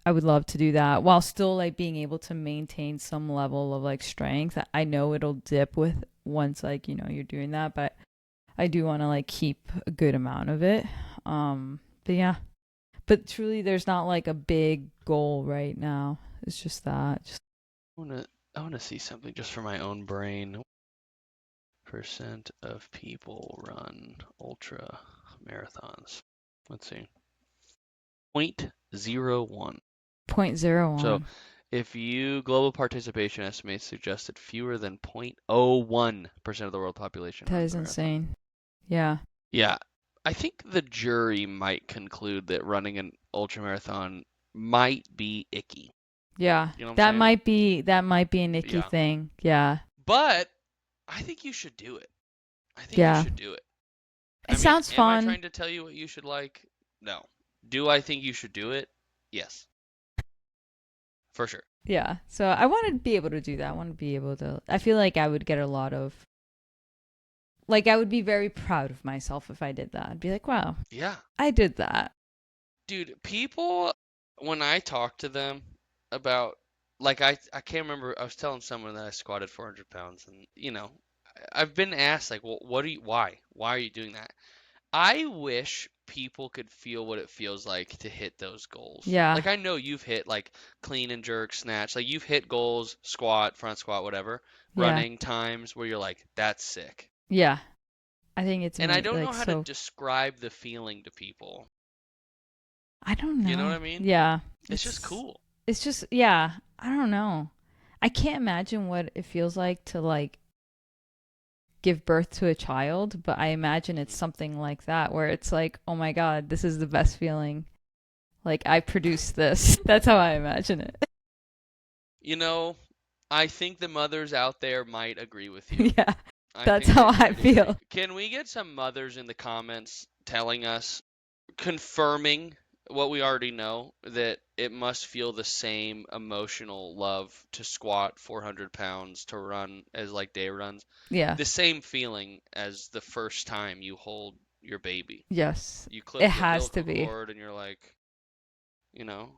[SPEAKER 2] I would love to do that while still like being able to maintain some level of like strength. I know it'll dip with once like, you're doing that, but I do want to like keep a good amount of it. But yeah. But truly there's not like a big goal right now. It's just that. Just
[SPEAKER 1] I wanna I wanna see something just for my own brain. Percent of people run ultra marathons. Let's see. 0.01.
[SPEAKER 2] point zero
[SPEAKER 1] So
[SPEAKER 2] 0.01.
[SPEAKER 1] if you global participation estimates suggest that fewer than 0.01% of the world population
[SPEAKER 2] That
[SPEAKER 1] runs
[SPEAKER 2] is
[SPEAKER 1] a marathon.
[SPEAKER 2] insane. Yeah.
[SPEAKER 1] Yeah, I think the jury might conclude that running an ultramarathon might be icky.
[SPEAKER 2] Yeah.
[SPEAKER 1] You know what I'm
[SPEAKER 2] That
[SPEAKER 1] saying?
[SPEAKER 2] might be a Nicky
[SPEAKER 1] Yeah.
[SPEAKER 2] thing. Yeah.
[SPEAKER 1] But I think you should do it. I think you
[SPEAKER 2] Yeah.
[SPEAKER 1] should do it.
[SPEAKER 2] It
[SPEAKER 1] I mean,
[SPEAKER 2] sounds
[SPEAKER 1] am I
[SPEAKER 2] fun.
[SPEAKER 1] trying to tell you what you should like? No. Do I think you should do it? Yes, for sure.
[SPEAKER 2] Yeah. So I want to be able to do that. I want to be able to I feel like I would get a lot of like I would be very proud of myself if I did that. I'd be like, "Wow,
[SPEAKER 1] Yeah.
[SPEAKER 2] I did that."
[SPEAKER 1] Dude, people, when I talk to them about, like, I can't remember, I was telling someone that I squatted 400 pounds, and, I've been asked, like, well, why? Why are you doing that? I wish people could feel what it feels like to hit those goals.
[SPEAKER 2] Yeah.
[SPEAKER 1] Like, I know you've hit, like, clean and jerk, snatch, like, you've hit goals, squat, front squat, whatever,
[SPEAKER 2] Yeah.
[SPEAKER 1] running times where you're like, that's sick.
[SPEAKER 2] Yeah. I think it's
[SPEAKER 1] And I don't know
[SPEAKER 2] like
[SPEAKER 1] how to
[SPEAKER 2] so
[SPEAKER 1] describe the feeling to people.
[SPEAKER 2] I don't
[SPEAKER 1] You know what
[SPEAKER 2] know.
[SPEAKER 1] I mean?
[SPEAKER 2] Yeah.
[SPEAKER 1] It's just cool.
[SPEAKER 2] It's just yeah, I don't know. I can't imagine what it feels like to like give birth to a child, but I imagine it's
[SPEAKER 1] Mhm.
[SPEAKER 2] something like that where it's like, "Oh my god, this is the best feeling. Like I produced this." That's how I imagine it.
[SPEAKER 1] You know, I think the mothers out there might agree with you.
[SPEAKER 2] Yeah.
[SPEAKER 1] I
[SPEAKER 2] That's
[SPEAKER 1] think
[SPEAKER 2] how
[SPEAKER 1] they
[SPEAKER 2] I
[SPEAKER 1] might agree.
[SPEAKER 2] feel.
[SPEAKER 1] Can we get some mothers in the comments telling us, confirming what we already know, that it must feel the same emotional love to squat 400 pounds to run as like day runs?
[SPEAKER 2] Yeah.
[SPEAKER 1] The same feeling as the first time you hold your baby.
[SPEAKER 2] Yes.
[SPEAKER 1] You
[SPEAKER 2] It
[SPEAKER 1] clip the
[SPEAKER 2] has to
[SPEAKER 1] umbilical
[SPEAKER 2] be.
[SPEAKER 1] cord and you're like, you know,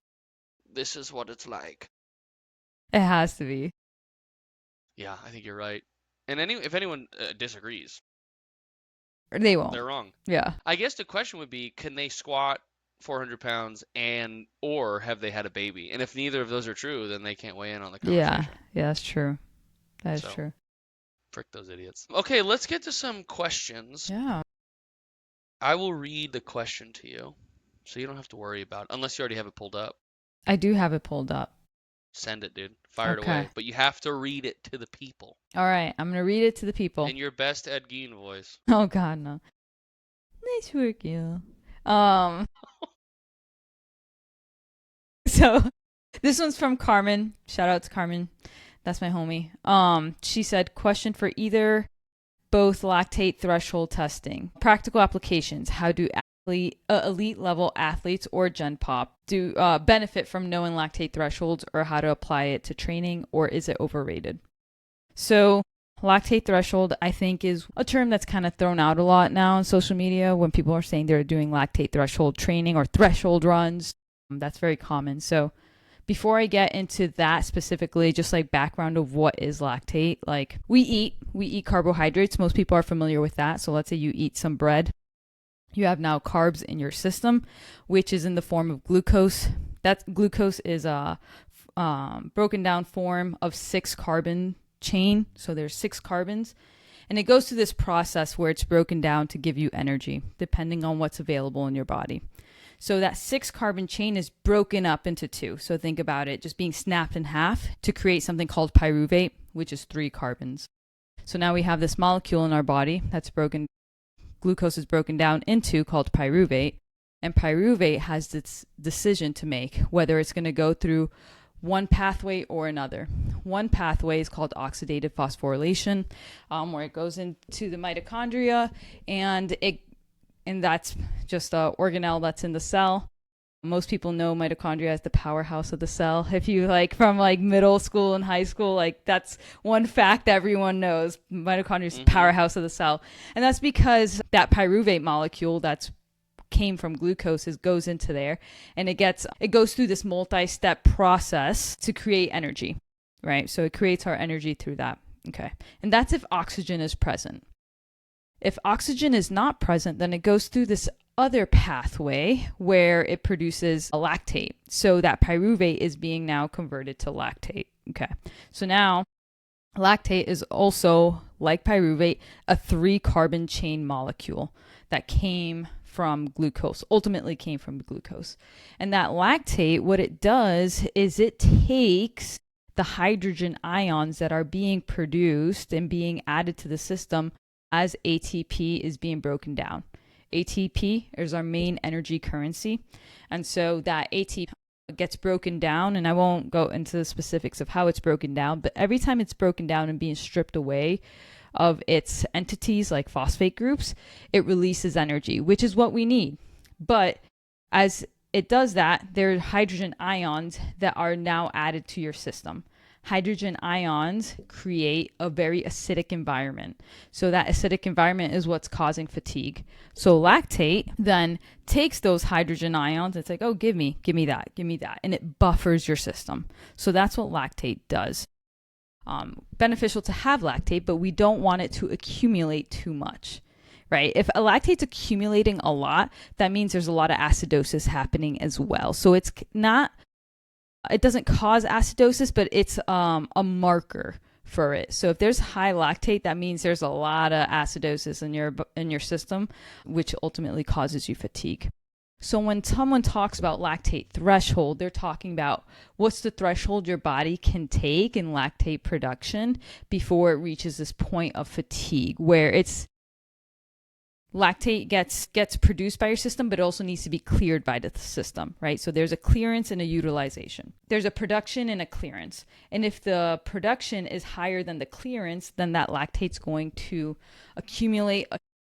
[SPEAKER 1] this is what it's like.
[SPEAKER 2] It has to be.
[SPEAKER 1] Yeah, I think you're right. And if anyone disagrees,
[SPEAKER 2] Or they won't.
[SPEAKER 1] they're wrong.
[SPEAKER 2] Yeah.
[SPEAKER 1] I guess the question would be, can they squat 400 pounds or have they had a baby? And if neither of those are true, then they can't weigh in on the
[SPEAKER 2] Yeah.
[SPEAKER 1] conversation.
[SPEAKER 2] Yeah, that's true. That is
[SPEAKER 1] So,
[SPEAKER 2] true.
[SPEAKER 1] frick those idiots. Okay, let's get to some questions.
[SPEAKER 2] Yeah.
[SPEAKER 1] I will read the question to you, so you don't have to worry about it, unless you already have it pulled up.
[SPEAKER 2] I do have it pulled up.
[SPEAKER 1] Send it, dude. Fire it
[SPEAKER 2] Okay.
[SPEAKER 1] away. But you have to read it to the people
[SPEAKER 2] All right. I'm going to read it to the people.
[SPEAKER 1] in your best Ed Gein voice.
[SPEAKER 2] Oh god, no. Nice work, you. Um so this one's from Carmen. Shout out to Carmen. That's my homie. She said, question for either both lactate threshold testing. Practical applications. How do elite level athletes or Gen Pop do benefit from knowing lactate thresholds or how to apply it to training, or is it overrated? So lactate threshold, I think, is a term that's kind of thrown out a lot now on social media when people are saying they're doing lactate threshold training or threshold runs. That's very common. So before I get into that specifically, just like background of what is lactate, like we eat carbohydrates. Most people are familiar with that. So let's say you eat some bread You have now carbs in your system, which is in the form of glucose. That glucose is a broken down form of 6-carbon chain. So there's 6 carbons. And it goes through this process where it's broken down to give you energy, depending on what's available in your body. So that 6-carbon chain is broken up into 2. So think about it just being snapped in half to create something called pyruvate, which is 3 carbons. So now we have this molecule in our body that's broken. Glucose is broken down into called pyruvate. And pyruvate has this decision to make whether it's going to go through one pathway or another. One pathway is called oxidative phosphorylation, where it goes into the mitochondria, and that's just an organelle that's in the cell. Most people know mitochondria as the powerhouse of the cell. If you from middle school and high school, that's one fact everyone knows. Mitochondria is the powerhouse of the cell. And that's because that pyruvate molecule that's came from glucose goes into there, and it goes through this multi-step process to create energy, right? So it creates our energy through that. Okay. And that's if oxygen is present. If oxygen is not present, then it goes through this other pathway where it produces a lactate. So that pyruvate is being now converted to lactate. Okay. So now lactate is also, like pyruvate, a 3-carbon chain molecule that ultimately came from glucose. And that lactate, what it does is it takes the hydrogen ions that are being produced and being added to the system as ATP is being broken down. ATP is our main energy currency. And so that ATP gets broken down, and I won't go into the specifics of how it's broken down, but every time it's broken down and being stripped away of its entities like phosphate groups, it releases energy, which is what we need. But as it does that, there are hydrogen ions that are now added to your system. Hydrogen ions create a very acidic environment. So that acidic environment is what's causing fatigue. So lactate then takes those hydrogen ions. It's like, oh, give me that. And it buffers your system. So that's what lactate does. Beneficial to have lactate, but we don't want it to accumulate too much, right? If a lactate's accumulating a lot, that means there's a lot of acidosis happening as well. So it doesn't cause acidosis, but it's a marker for it. So if there's high lactate, that means there's a lot of acidosis in your system, which ultimately causes you fatigue. So when someone talks about lactate threshold, they're talking about what's the threshold your body can take in lactate production before it reaches this point of fatigue, where lactate gets produced by your system, but it also needs to be cleared by the system, right? So there's a clearance and a utilization. There's a production and a clearance. And if the production is higher than the clearance, then that lactate's going to accumulate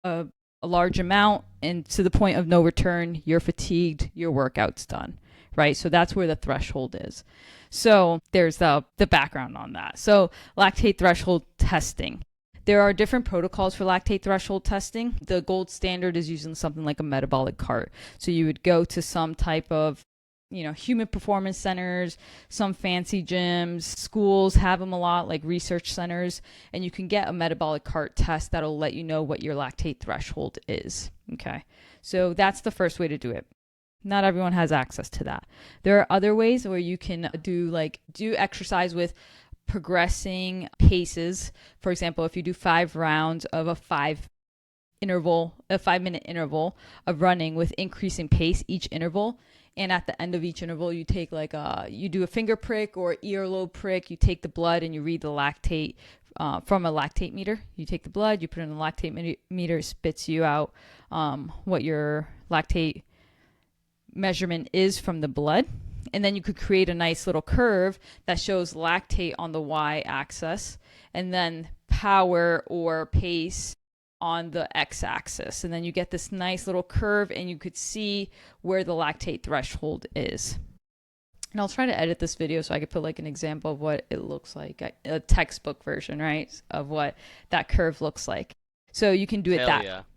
[SPEAKER 2] a large amount, and to the point of no return, you're fatigued, your workout's done, right? So that's where the threshold is. So there's the background on that. So lactate threshold testing. There are different protocols for lactate threshold testing. The gold standard is using something like a metabolic cart. So you would go to some type of, human performance centers, some fancy gyms, schools have them a lot, like research centers, and you can get a metabolic cart test that'll let you know what your lactate threshold is. Okay. So that's the first way to do it. Not everyone has access to that. There are other ways where you can do exercise with progressing paces. For example, if you do 5 rounds of a 5-minute interval of running with increasing pace each interval, and at the end of each interval you take you do a finger prick or earlobe prick, you take the blood and you read the lactate from a lactate meter. You take the blood, you put it in the lactate meter, it spits you out what your lactate measurement is from the blood. And then you could create a nice little curve that shows lactate on the y-axis and then power or pace on the x-axis. And then you get this nice little curve and you could see where the lactate threshold is. And I'll try to edit this video so I could put an example of what it looks like, a textbook version, right, of what that curve looks like. So you can do it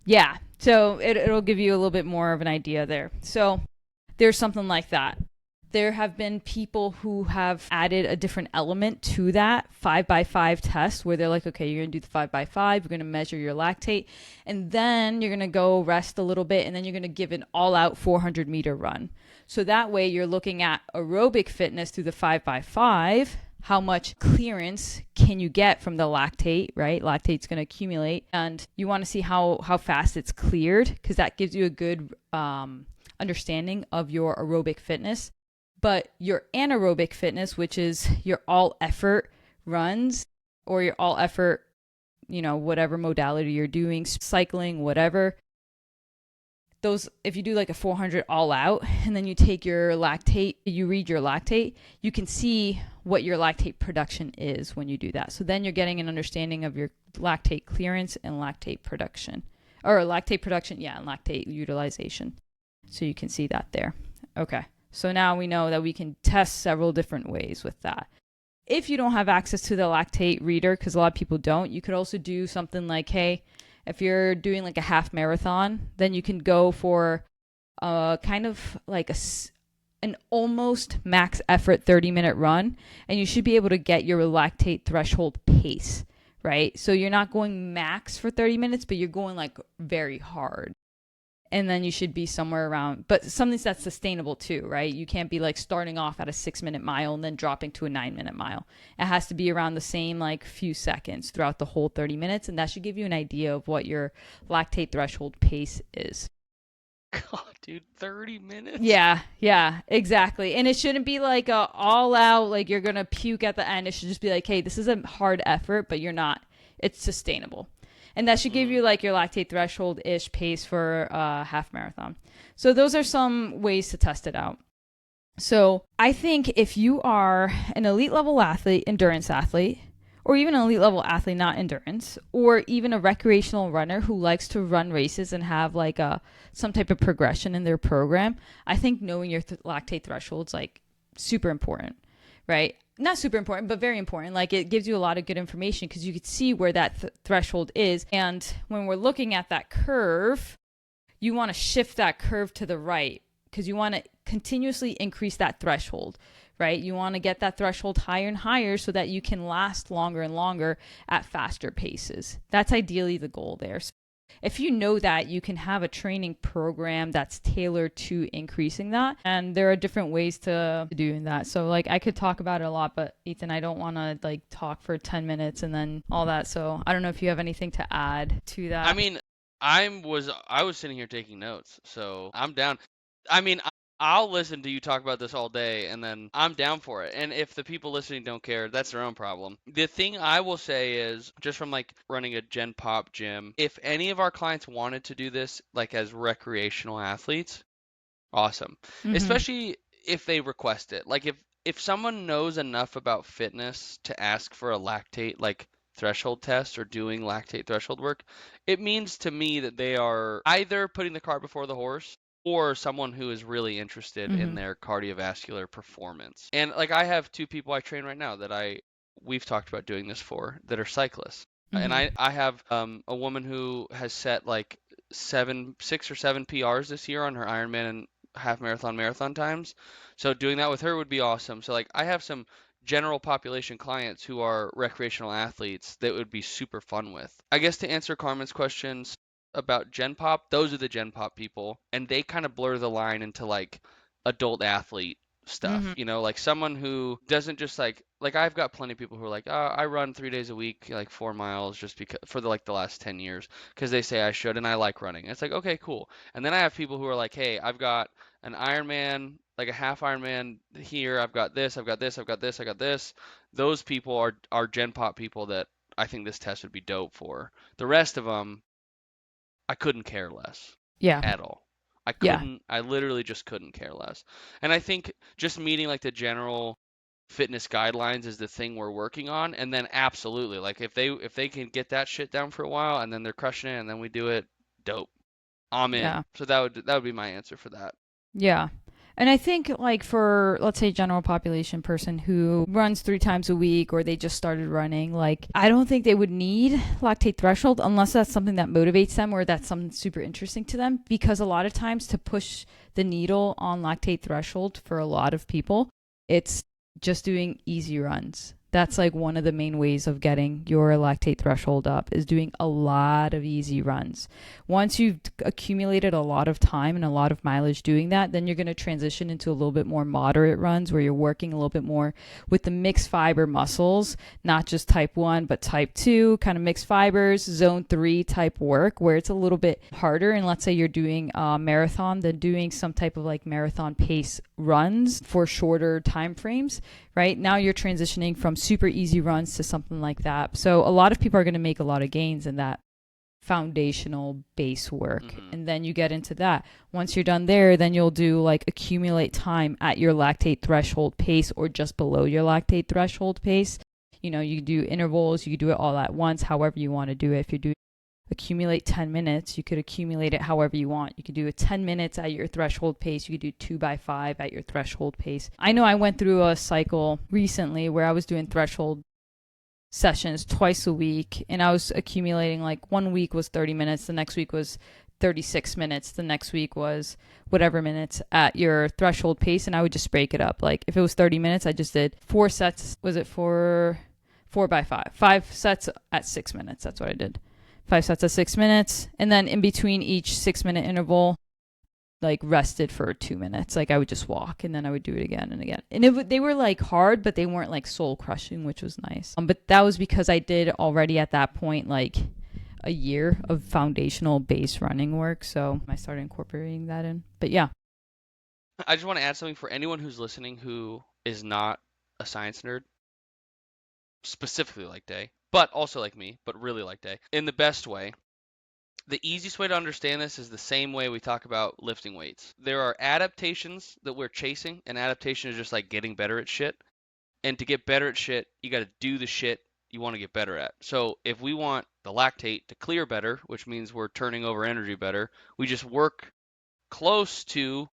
[SPEAKER 2] yeah. So it'll give you a little bit more of an idea there. So there's something like that. There have been people who have added a different element to that 5x5 test where they're like, okay, you're going to do the 5x5, you're going to measure your lactate, and then you're going to go rest a little bit, and then you're going to give an all out 400-meter run. So that way you're looking at aerobic fitness through the 5x5. How much clearance can you get from the lactate, right? Lactate's going to accumulate, and you want to see how fast it's cleared, because that gives you a good understanding of your aerobic fitness. But your anaerobic fitness, which is your all effort runs or your all effort, whatever modality you're doing, cycling, whatever, those, if you do like a 400 all out and then you take your lactate, you read your lactate, you can see what your lactate production is when you do that. So then you're getting an understanding of your lactate clearance and lactate production, or lactate production, and lactate utilization. So you can see that there. Okay. So now we know that we can test several different ways with that. If you don't have access to the lactate reader, because a lot of people don't, you could also do something like, hey, if you're doing like a half marathon, then you can go for kind of like an almost max effort 30-minute run, and you should be able to get your lactate threshold pace, right? So you're not going max for 30 minutes, but you're going like very hard. And then you should be somewhere around, but something that's sustainable too, right? You can't be like starting off at a 6-minute mile and then dropping to a 9-minute mile. It has to be around the same like few seconds throughout the whole 30 minutes. And that should give you an idea of what your lactate threshold pace is.
[SPEAKER 1] God, dude, 30 minutes?
[SPEAKER 2] Yeah, exactly. And it shouldn't be like a all out, like you're going to puke at the end. It should just be like, hey, this is a hard effort, but it's sustainable. And that should give you like your lactate threshold-ish pace for a half marathon. So those are some ways to test it out. So I think if you are an elite level athlete, endurance athlete, or even an elite level athlete, not endurance, or even a recreational runner who likes to run races and have like some type of progression in their program, I think knowing your lactate threshold is like super important, right? Not super important, but very important. Like it gives you a lot of good information because you can see where that threshold is. And when we're looking at that curve, you want to shift that curve to the right because you want to continuously increase that threshold, right? You want to get that threshold higher and higher so that you can last longer and longer at faster paces. That's ideally the goal there. So if you know that, you can have a training program that's tailored to increasing that. And there are different ways to doing that. So like I could talk about it a lot, but Ethan, I don't want to like talk for 10 minutes and then all that. So I don't know if you have anything to add to that.
[SPEAKER 1] I mean, I was sitting here taking notes, so I'm down. I mean, I'll listen to you talk about this all day, and then I'm down for it. And if the people listening don't care, that's their own problem. The thing I will say is, just from like running a Gen Pop gym, if any of our clients wanted to do this like as recreational athletes, awesome. Especially if they request it. Like if someone knows enough about fitness to ask for a lactate like threshold test or doing lactate threshold work, it means to me that they are either putting the cart before the horse or someone who is really interested in their cardiovascular performance. And like I have 2 people I train right now that we've talked about doing this for that are cyclists. And I have a woman who has set like 6 or 7 PRs this year on her Ironman and half marathon times. So doing that with her would be awesome. So like I have some general population clients who are recreational athletes that would be super fun with. I guess to answer Carmen's questions about Gen Pop, those are the Gen Pop people, and they kind of blur the line into like adult athlete stuff, like someone who doesn't just like I've got plenty of people who are like, I run 3 days a week, like 4 miles just because for the last 10 years because they say I should and I like running. It's like, okay, cool. And then I have people who are like, hey, I've got an Ironman, like a half Ironman here. I've got this, I've got this, I've got this, I got this. Those people are Gen Pop people that I think this test would be dope for. The rest of them, I couldn't care less.
[SPEAKER 2] Yeah.
[SPEAKER 1] At all. I literally just couldn't care less. And I think just meeting like the general fitness guidelines is the thing we're working on. And then absolutely, like if they can get that shit down for a while and then they're crushing it and then we do it, dope. I'm in.
[SPEAKER 2] Yeah.
[SPEAKER 1] So that would be my answer for that.
[SPEAKER 2] Yeah. And I think like for let's say general population person who runs 3 times a week or they just started running, like I don't think they would need lactate threshold unless that's something that motivates them or that's something super interesting to them, because a lot of times to push the needle on lactate threshold for a lot of people, it's just doing easy runs. That's like one of the main ways of getting your lactate threshold up is doing a lot of easy runs. Once you've accumulated a lot of time and a lot of mileage doing that, then you're going to transition into a little bit more moderate runs where you're working a little bit more with the mixed fiber muscles, not just type 1, but type 2, kind of mixed fibers, zone 3 type work where it's a little bit harder. And let's say you're doing a marathon, then doing some type of like marathon pace runs for shorter time frames, right? Now you're transitioning from super easy runs to something like that. So a lot of people are going to make a lot of gains in that foundational base work.
[SPEAKER 1] Mm-hmm.
[SPEAKER 2] And then you get into that. Once you're done there, then you'll do like accumulate time at your lactate threshold pace or just below your lactate threshold pace. You know, you do intervals, you can do it all at once, however you want to do it. If you're doing accumulate 10 minutes, you could accumulate it however you want. You could do it 10 minutes at your threshold pace. You could do 2 by 5 at your threshold pace. I know I went through a cycle recently where I was doing threshold sessions twice a week and I was accumulating like 1 week was 30 minutes, the next week was 36 minutes, the next week was whatever minutes at your threshold pace, and I would just break it up. Like if it was 30 minutes, I just did 4 sets. Was it 4 by 5? 5 sets at 6 minutes. That's what I did. 5 sets at 6 minutes, and then in between each 6 minute interval, like rested for 2 minutes. Like I would just walk, and then I would do it again and again. And they were like hard, but they weren't like soul crushing, which was nice. But that was because I did already at that point like a year of foundational base running work, so I started incorporating that in. But yeah,
[SPEAKER 1] I just want to add something for anyone who's listening who is not a science nerd, specifically like Day, but also like me, but really like Day, in the best way. The easiest way to understand this is the same way we talk about lifting weights. There are adaptations that we're chasing, and adaptation is just like getting better at shit. And to get better at shit, you got to do the shit you want to get better at. So if we want the lactate to clear better, which means we're turning over energy better, we just work close to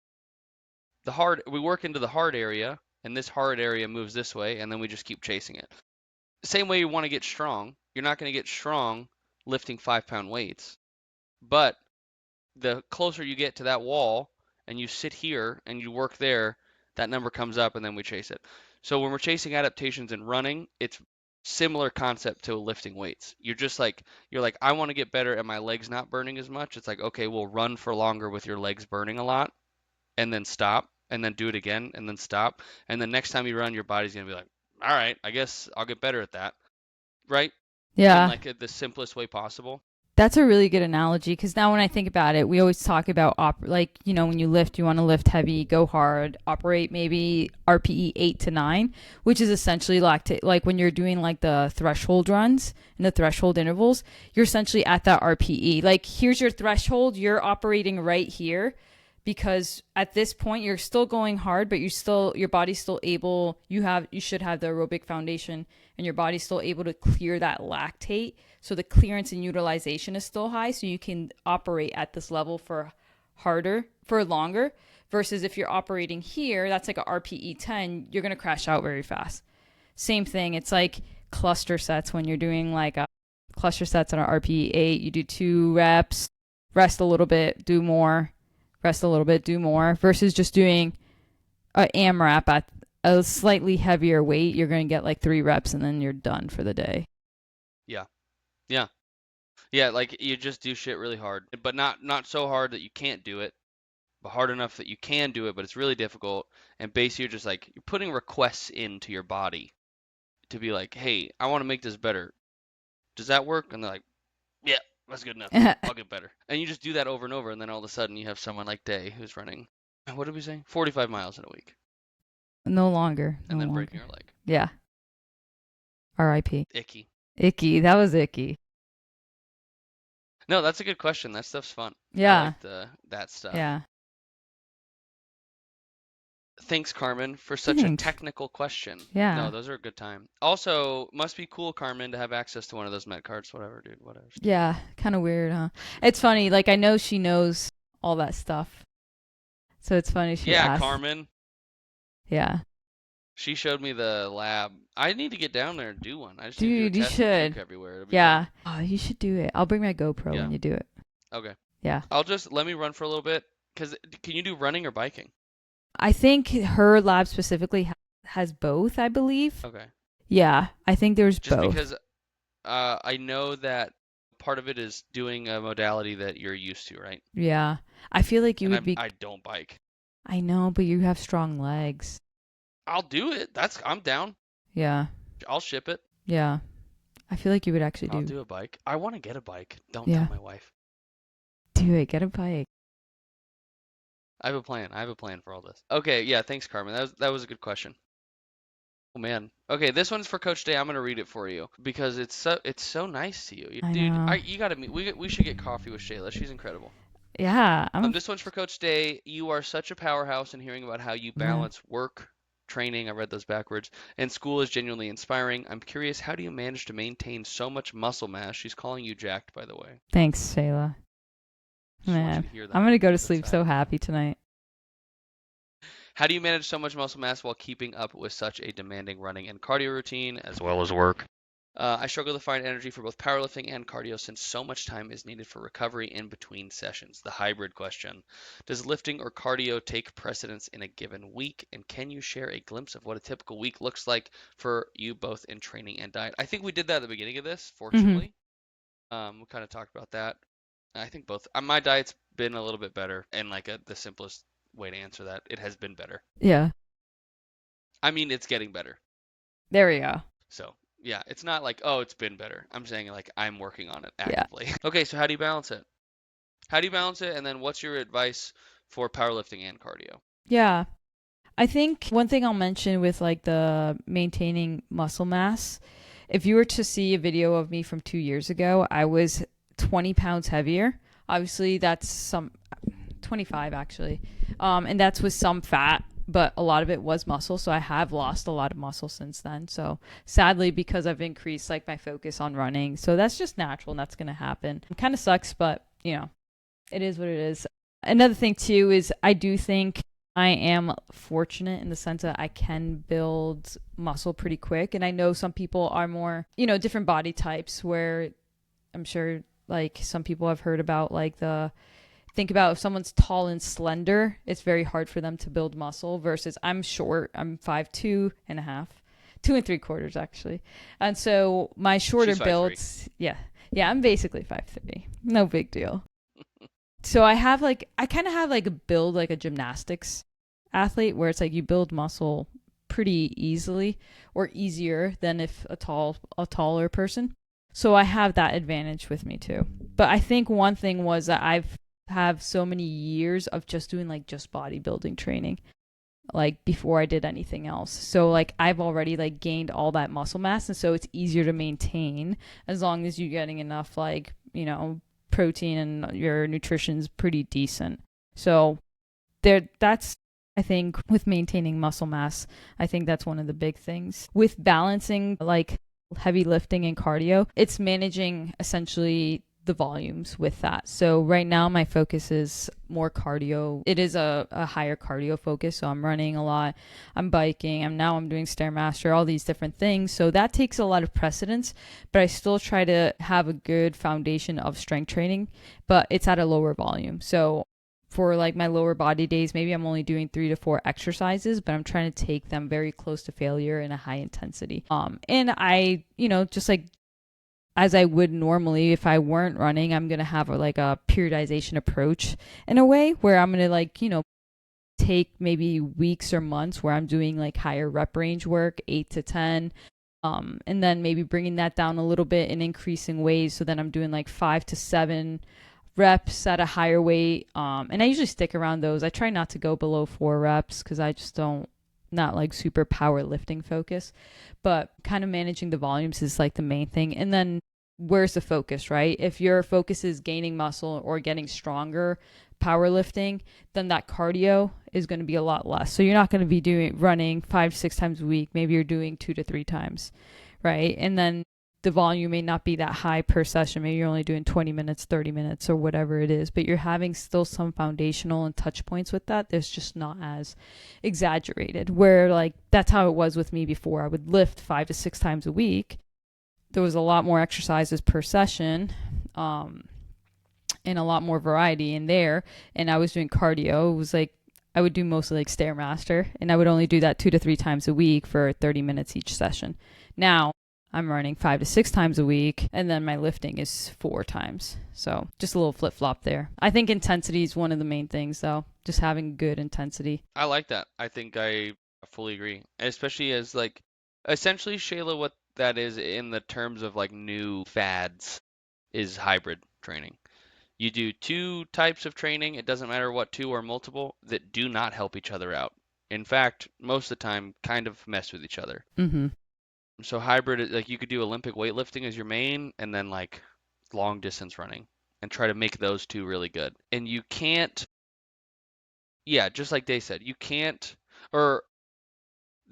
[SPEAKER 1] the hard, we work into the hard area, and this hard area moves this way, and then we just keep chasing it. Same way you want to get strong. You're not going to get strong lifting 5 pound weights, but the closer you get to that wall and you sit here and you work there, that number comes up and then we chase it. So when we're chasing adaptations and running, it's similar concept to lifting weights. You're like I want to get better at my legs not burning as much. It's like okay, we'll run for longer with your legs burning a lot and then stop and then do it again and then stop. And then next time you run, your body's going to be like, "All right, I guess I'll get better at that." Right? In
[SPEAKER 2] yeah,
[SPEAKER 1] like the simplest way possible.
[SPEAKER 2] that's a really good analogy, because now when I think about it, we always talk about like, you know, when you lift, you want to lift heavy, go hard, operate maybe RPE 8 to 9, which is essentially like when you're doing like the threshold runs and the threshold intervals, you're essentially at that RPE. Like here's your threshold, you're operating right here, because at this point you're still going hard, but your body's still able, you should have the aerobic foundation and your body's still able to clear that lactate, so the clearance and utilization is still high, so you can operate at this level for longer, versus if you're operating here, that's like a RPE 10, you're going to crash out very fast. Same thing, it's like cluster sets. When you're doing like a cluster sets on an RPE 8, you do 2 reps, rest a little bit, do more, rest a little bit, do more, versus just doing an AMRAP at a slightly heavier weight. You're going to get like 3 reps and then you're done for the day.
[SPEAKER 1] Yeah. Yeah. Yeah, like you just do shit really hard, but not so hard that you can't do it, but hard enough that you can do it, but it's really difficult. And basically, you're just like you're putting requests into your body to be like, "Hey, I want to make this better. Does that work?" And they're like, "Yeah, that's good enough. I'll get better." And you just do that over and over, and then all of a sudden you have someone like Day who's running, what did we say? 45 miles in a week,
[SPEAKER 2] No longer.
[SPEAKER 1] and
[SPEAKER 2] No
[SPEAKER 1] then breaking
[SPEAKER 2] longer.
[SPEAKER 1] her leg.
[SPEAKER 2] Yeah. RIP.
[SPEAKER 1] Icky.
[SPEAKER 2] Icky. That was icky.
[SPEAKER 1] No, that's a good question. That stuff's fun. I
[SPEAKER 2] Yeah.
[SPEAKER 1] like that stuff.
[SPEAKER 2] Yeah.
[SPEAKER 1] Thanks, Carmen, for such a
[SPEAKER 2] Thanks.
[SPEAKER 1] technical question. No,
[SPEAKER 2] Yeah.
[SPEAKER 1] those are a good time. Also, must be cool, Carmen, to have access to one of those med cards. Whatever, dude. Whatever.
[SPEAKER 2] Yeah. Kind of weird, huh? It's funny. Like, I know she knows all that stuff. So it's funny she
[SPEAKER 1] Yeah,
[SPEAKER 2] asked.
[SPEAKER 1] Carmen.
[SPEAKER 2] Yeah.
[SPEAKER 1] She showed me the lab. I need to get down there and do one. I just need to do a
[SPEAKER 2] Dude, you
[SPEAKER 1] test and puke
[SPEAKER 2] should.
[SPEAKER 1] everywhere. It'll be
[SPEAKER 2] Yeah.
[SPEAKER 1] fun.
[SPEAKER 2] Oh, you should do it. I'll bring my GoPro
[SPEAKER 1] Yeah.
[SPEAKER 2] when you do it.
[SPEAKER 1] Okay.
[SPEAKER 2] Yeah.
[SPEAKER 1] I'll just let me run for a little bit. Cause can you do running or biking?
[SPEAKER 2] I think her lab specifically has both, I believe.
[SPEAKER 1] Okay.
[SPEAKER 2] Yeah, I think there's
[SPEAKER 1] Just
[SPEAKER 2] both.
[SPEAKER 1] because I know that part of it is doing a modality that you're used to, right?
[SPEAKER 2] Yeah. I feel like you
[SPEAKER 1] And
[SPEAKER 2] would be.
[SPEAKER 1] I don't bike.
[SPEAKER 2] I know, but you have strong legs.
[SPEAKER 1] I'll do it. I'm down.
[SPEAKER 2] Yeah.
[SPEAKER 1] I'll ship it.
[SPEAKER 2] Yeah. I feel like you would actually
[SPEAKER 1] I'll
[SPEAKER 2] do.
[SPEAKER 1] do a bike. I want to get a bike. Don't tell
[SPEAKER 2] Yeah.
[SPEAKER 1] my wife.
[SPEAKER 2] Do it. Get a bike.
[SPEAKER 1] I have a plan. I have a plan for all this. Okay, yeah, thanks, Carmen. That was a good question. Oh man. Okay, this one's for Coach Day. I'm gonna read it for you because it's so nice to you,
[SPEAKER 2] I
[SPEAKER 1] dude.
[SPEAKER 2] know.
[SPEAKER 1] You gotta meet. We should get coffee with Shayla. She's incredible.
[SPEAKER 2] Yeah.
[SPEAKER 1] This one's for Coach Day. You are such a powerhouse, and hearing about how you
[SPEAKER 2] Man.
[SPEAKER 1] balance work, training, I read those backwards, and school is genuinely inspiring. I'm curious, how do you manage to maintain so much muscle mass? She's calling you jacked, by the way.
[SPEAKER 2] Thanks, Shayla.
[SPEAKER 1] Just want you
[SPEAKER 2] Man.
[SPEAKER 1] to hear that
[SPEAKER 2] I'm
[SPEAKER 1] on
[SPEAKER 2] going to
[SPEAKER 1] the
[SPEAKER 2] go to
[SPEAKER 1] flip
[SPEAKER 2] sleep
[SPEAKER 1] side.
[SPEAKER 2] so happy tonight.
[SPEAKER 1] How do you manage so much muscle mass while keeping up with such a demanding running and cardio routine, as well as work? I struggle to find energy for both powerlifting and cardio since so much time is needed for recovery in between sessions. The hybrid question. Does lifting or cardio take precedence in a given week? And can you share a glimpse of what a typical week looks like for you both in training and diet? I think we did that at the beginning of this,
[SPEAKER 2] Mm-hmm.
[SPEAKER 1] fortunately. We kind of talked about that. I think both. My diet's been a little bit better, and like the simplest way to answer that, it has been better.
[SPEAKER 2] Yeah.
[SPEAKER 1] I mean, it's getting better.
[SPEAKER 2] There we go.
[SPEAKER 1] So, yeah, it's not like, oh, it's been better. I'm saying like I'm working on it
[SPEAKER 2] Yeah.
[SPEAKER 1] actively. Okay, so how do you balance it? How do you balance it? And then what's your advice for powerlifting and cardio?
[SPEAKER 2] Yeah. I think one thing I'll mention with like the maintaining muscle mass, if you were to see a video of me from 2 years ago, I was 20 pounds heavier. Obviously, that's some 25 actually. And that's with some fat, but a lot of it was muscle. So I have lost a lot of muscle since then. So sadly, because I've increased like my focus on running. So that's just natural and that's going to happen. It kind of sucks, but you know, it is what it is. Another thing too is I do think I am fortunate in the sense that I can build muscle pretty quick. And I know some people are more, different body types where I'm sure like some people have heard about like think about if someone's tall and slender, it's very hard for them to build muscle versus I'm short. I'm 5'2" and a half, 2 3/4 actually. And so my shorter
[SPEAKER 1] She's 5'3".
[SPEAKER 2] builds, yeah. Yeah, I'm basically 5'3". No big deal. So I kind of have like a build like a gymnastics athlete where it's like you build muscle pretty easily or easier than if a taller person. So I have that advantage with me too. But I think one thing was that I've have so many years of just doing like just bodybuilding training like before I did anything else. So like I've already like gained all that muscle mass and so it's easier to maintain as long as you're getting enough like, protein and your nutrition's pretty decent. So that's I think with maintaining muscle mass, I think that's one of the big things. With balancing like heavy lifting and cardio, it's managing essentially the volumes with that. So right now my focus is more cardio. It is a higher cardio focus. So I'm running a lot, I'm biking, I'm doing Stairmaster, all these different things. So that takes a lot of precedence, but I still try to have a good foundation of strength training, but it's at a lower volume. So for like my lower body days, maybe I'm only doing 3 to 4 exercises, but I'm trying to take them very close to failure in a high intensity. And I, just like as I would normally if I weren't running, I'm going to have a periodization approach in a way where I'm going to take maybe weeks or months where I'm doing like higher rep range work, 8 to 10, and then maybe bringing that down a little bit in increasing ways. So then I'm doing like 5 to 7 reps at a higher weight. And I usually stick around those. I try not to go below 4 reps because I just not like super powerlifting focus, but kind of managing the volumes is like the main thing. And then where's the focus, right? If your focus is gaining muscle or getting stronger powerlifting, then that cardio is going to be a lot less. So you're not going to be running 5 to 6 times a week. Maybe you're doing 2 to 3 times, right? And then the volume may not be that high per session. Maybe you're only doing 20 minutes, 30 minutes, or whatever it is, but you're having still some foundational and touch points with that. There's just not as exaggerated, where like that's how it was with me before. I would lift 5 to 6 times a week. There was a lot more exercises per session, and a lot more variety in there. And I was doing cardio. It was like I would do mostly like Stairmaster, and I would only do that 2 to 3 times a week for 30 minutes each session. Now I'm running 5 to 6 times a week, and then my lifting is 4 times. So just a little flip flop there. I think intensity is one of the main things, though. Just having good intensity.
[SPEAKER 1] I like that. I think I fully agree, especially as like essentially Shayla, what that is in the terms of like new fads is hybrid training. You do two types of training, it doesn't matter what two or multiple, that do not help each other out. In fact, most of the time, kind of mess with each other.
[SPEAKER 2] Mm-hmm.
[SPEAKER 1] So hybrid, like you could do Olympic weightlifting as your main, and then like long distance running, and try to make those two really good. And you can't, yeah, just like they said, you can't, or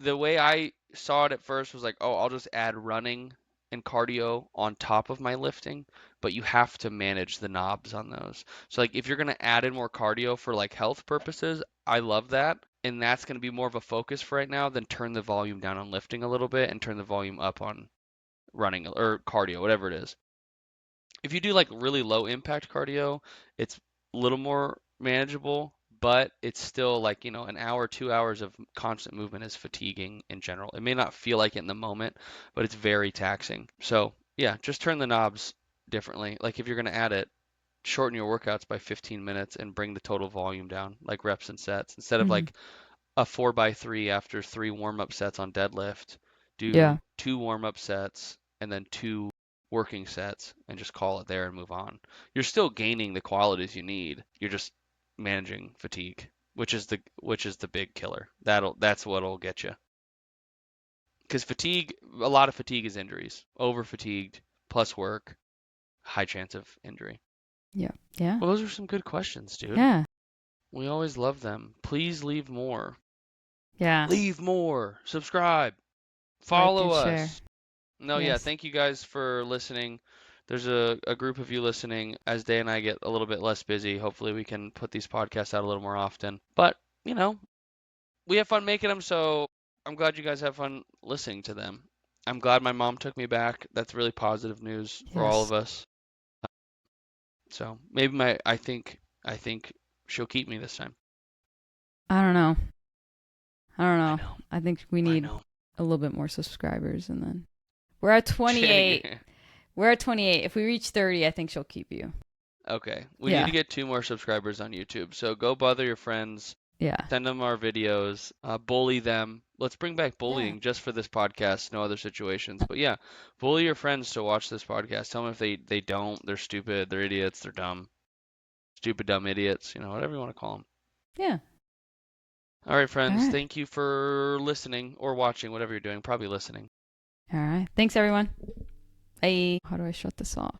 [SPEAKER 1] the way I saw it at first was like, oh, I'll just add running and cardio on top of my lifting, but you have to manage the knobs on those. So like if you're going to add in more cardio for like health purposes, I love that. And that's going to be more of a focus for right now than turn the volume down on lifting a little bit and turn the volume up on running or cardio, whatever it is. If you do like really low impact cardio, it's a little more manageable, but it's still like, an hour, 2 hours of constant movement is fatiguing in general. It may not feel like it in the moment, but it's very taxing. So, yeah, just turn the knobs differently. Like if you're going to add it, shorten your workouts by 15 minutes and bring the total volume down, like reps and sets. Instead of
[SPEAKER 2] Mm-hmm.
[SPEAKER 1] like a 4x3 after 3 warm-up sets on deadlift,
[SPEAKER 2] Yeah.
[SPEAKER 1] do 2 warm-up sets and then 2 working sets and just call it there and move on. You're still gaining the qualities you need. You're just managing fatigue, which is the big killer. That's what'll get you. Because fatigue, a lot of fatigue is injuries. Over fatigued plus work, high chance of injury.
[SPEAKER 2] Yeah. Yeah.
[SPEAKER 1] Well, those are some good questions, dude.
[SPEAKER 2] Yeah.
[SPEAKER 1] We always love them. Please leave more.
[SPEAKER 2] Yeah.
[SPEAKER 1] Leave more. Subscribe.
[SPEAKER 2] Like
[SPEAKER 1] Follow
[SPEAKER 2] and share.
[SPEAKER 1] us. No, yeah,
[SPEAKER 2] Yes.
[SPEAKER 1] thank you guys for listening. There's a group of you listening. As Day and I get a little bit less busy, hopefully we can put these podcasts out a little more often. But, we have fun making them, so I'm glad you guys have fun listening to them. I'm glad my mom took me back. That's really positive news for all
[SPEAKER 2] Yes.
[SPEAKER 1] of us. So maybe I think she'll keep me this time.
[SPEAKER 2] I don't know. I don't
[SPEAKER 1] I
[SPEAKER 2] know.
[SPEAKER 1] know.
[SPEAKER 2] I think we
[SPEAKER 1] I
[SPEAKER 2] need
[SPEAKER 1] know.
[SPEAKER 2] a little bit more subscribers, and then we're at 28. We're at 28. If we reach 30, I think she'll keep you.
[SPEAKER 1] Okay. We need
[SPEAKER 2] Yeah.
[SPEAKER 1] to get 2 more subscribers on YouTube. So go bother your friends.
[SPEAKER 2] Yeah.
[SPEAKER 1] Send them our videos, bully them. Let's bring back
[SPEAKER 2] Yeah.
[SPEAKER 1] bullying just for this podcast, no other situations. But yeah, bully your friends to watch this podcast. Tell them if they don't, they're stupid, they're idiots, they're dumb, stupid, dumb idiots, whatever you want to call them.
[SPEAKER 2] Yeah.
[SPEAKER 1] All right,
[SPEAKER 2] All
[SPEAKER 1] friends,
[SPEAKER 2] right.
[SPEAKER 1] thank you for listening or watching, whatever you're doing, probably listening.
[SPEAKER 2] All right. Thanks, everyone. Bye. How do I shut this off?